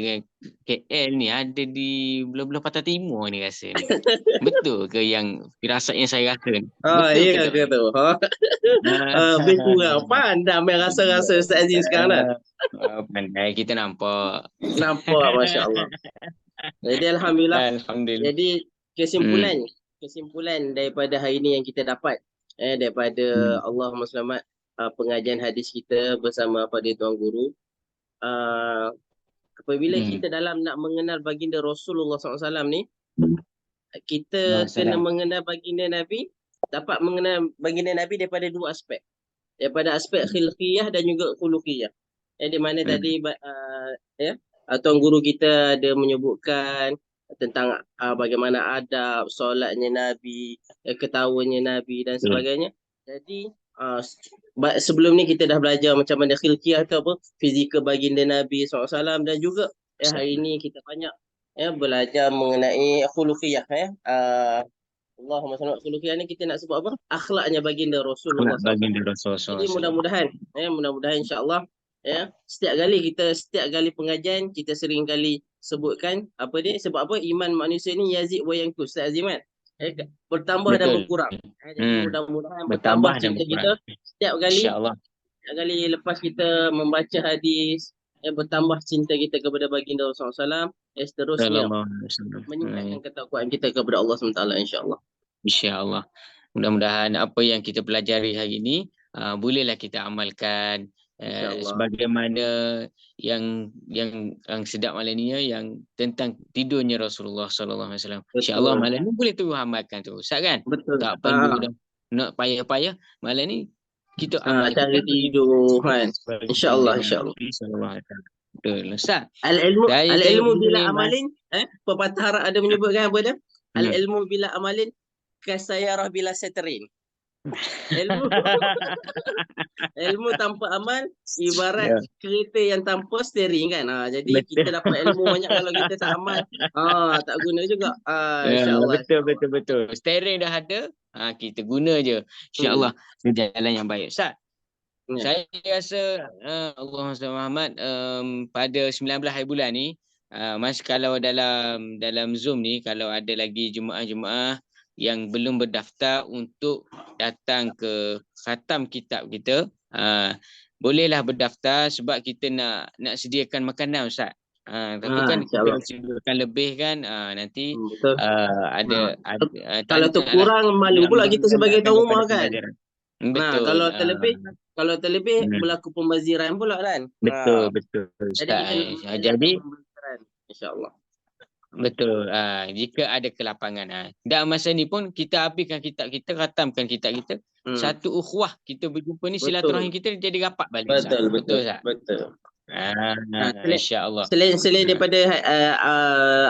KL ni ada di belah-belah Pantai Timur ni rasa ni. Betul ke yang firasat yang saya rasa ni? Iya ke tu. Lebih kurang pandai main rasa-rasa Ustaz Aziz sekarang dah. Pandai kita nampak. Masya Allah. Jadi alhamdulillah. Jadi kesimpulan daripada hari ni yang kita dapat daripada Allahumma selamat pengajian hadis kita bersama pada tuan guru. Apabila kita dalam nak mengenal baginda Rasulullah SAW ni, kita kena mengenal baginda Nabi, dapat mengenal baginda Nabi daripada dua aspek. Daripada aspek khilqiyah dan juga khuluqiyah. Di mana tadi tuan guru kita ada menyebutkan tentang bagaimana adab, solatnya Nabi, ketawanya Nabi dan sebagainya. Jadi sebelum ni kita dah belajar macam mana khilqiyah tu apa, fizikal baginda Nabi SAW, dan juga hari ni kita banyak belajar mengenai khuluqiyah. Allahumma salli khuluqiyah ni kita nak sebut apa? Akhlaknya baginda Rasulullah SAW. Jadi mudah-mudahan insya-Allah setiap kali pengajian kita sering kali sebutkan sebab apa, iman manusia ni yazid wa yanqus, Ustaz Azim kan? Bertambah dan berkurang. Jadi mudah-mudahan bertambah cinta kita setiap kali lepas kita membaca hadis, bertambah cinta kita kepada baginda Rasulullah SAW, seterusnya meningkatkan ketakwaan kita kepada Allah SWT, insya-Allah. Insya-Allah. Mudah-mudahan apa yang kita pelajari hari ini bolehlah kita amalkan. Sebagaimana yang sedap malam ni yang tentang tidurnya Rasulullah sallallahu alaihi wasallam. Insya-Allah malam ni boleh terus amalkan tu. Ustaz kan? Betul. Tak perlu dah nak payah-payah. Malam ni kita amalkan cari tidur kan. Insya-Allah. Betul. Ustaz. Al-ilmu bila amalin, pepatah Arab ada menyebutkan apa dia? Al-ilmu bila amalin kasayarah bila setrin. Ilmu tanpa amal ibarat kereta yang tanpa steering kan. Jadi kita dapat ilmu banyak kalau kita tak amal, tak guna juga. InsyaAllah. Betul. Steering dah ada, kita guna je. InsyaAllah jalan yang baik. Ustaz, saya rasa Allahumma salli Muhammad pada 19 hari bulan ni, kalau dalam Zoom ni, kalau ada lagi jemaah-jemaah yang belum berdaftar untuk datang ke khatam kitab kita, bolehlah berdaftar sebab kita nak sediakan makanan, Ustaz. Tapi kan kita sediakan lebih kan, nanti ada kalau terkurang malu pula kita sebagai tuan rumah kan. Betul. Kalau terlebih berlaku pembaziran pula kan. Betul Ustaz. Jadi insya-Allah. Betul. Jika ada kelapangan. Dan masa ni pun kita habiskan kitab kita, khatamkan kitab kita. Satu ukhuwah kita berjumpa ni, silaturahim kita jadi rapat balik. Betul. Insya-Allah. Selain daripada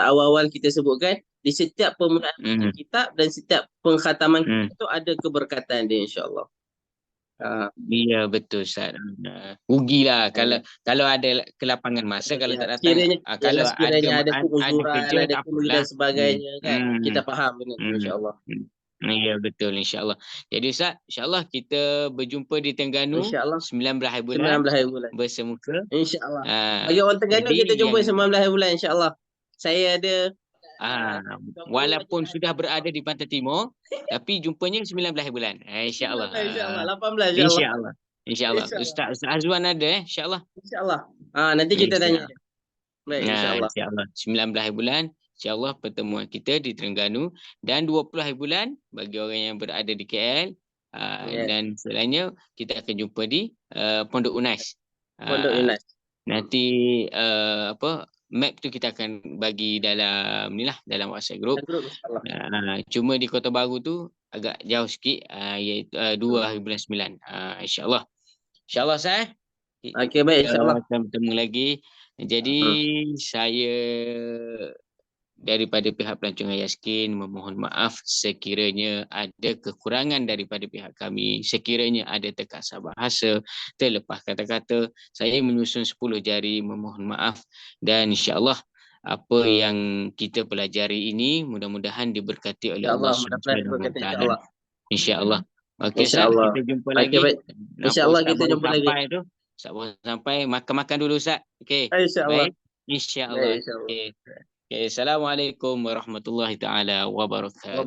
awal-awal kita sebutkan, di setiap pemulaan kitab dan setiap pengkhataman kita tu ada keberkatan dia, insya-Allah. Ya betul Ustaz. Rugilah kalau ada kelapangan masa, kalau tak datang. Kalau ada keuzuran, ada kuliah dan sebagainya kan. Kita faham benar, insya-Allah. Ya betul, insya-Allah. Jadi Ustaz, insya-Allah kita berjumpa di Terengganu 19 hari bulan bersemuka, insya-Allah. Bagi orang Terengganu kita jumpa 19 hari bulan, insya-Allah. Saya ada walaupun sudah berada di Pantai Timur, tapi jumpanya 19 bulan. InsyaAllah. InsyaAllah. 18 insyaAllah. InsyaAllah. InsyaAllah. Ustaz Azwan ada InsyaAllah. InsyaAllah. Nanti kita tanya. Baik, insyaAllah. InsyaAllah. 19 hari bulan. InsyaAllah pertemuan kita di Terengganu. Dan 20 hari bulan bagi orang yang berada di KL. Dan selainnya kita akan jumpa di Pondok Unais. Pondok Unais. Nanti map tu kita akan bagi dalam ni lah, dalam WhatsApp group. Cuma di Kota Baru tu agak jauh sikit, iaitu 2 hari bulan 9. InsyaAllah. InsyaAllah saya. Okey, baik, insyaAllah. Kita bertemu lagi. Jadi saya daripada pihak pelancongan Yaskin memohon maaf sekiranya ada kekurangan daripada pihak kami, sekiranya ada terkasar bahasa, terlepas kata-kata, saya menyusun 10 jari memohon maaf, dan insya-Allah apa yang kita pelajari ini mudah-mudahan diberkati oleh Allah Subhanahu Wa Taala. Insya-Allah. Okey, kita jumpa lagi. Insya-Allah kita jumpa lagi. Sampai makan-makan dulu Ustaz. Okey. Insya-Allah. Insya-Allah. Okey. Assalamualaikum warahmatullahi taala wabarakatuh.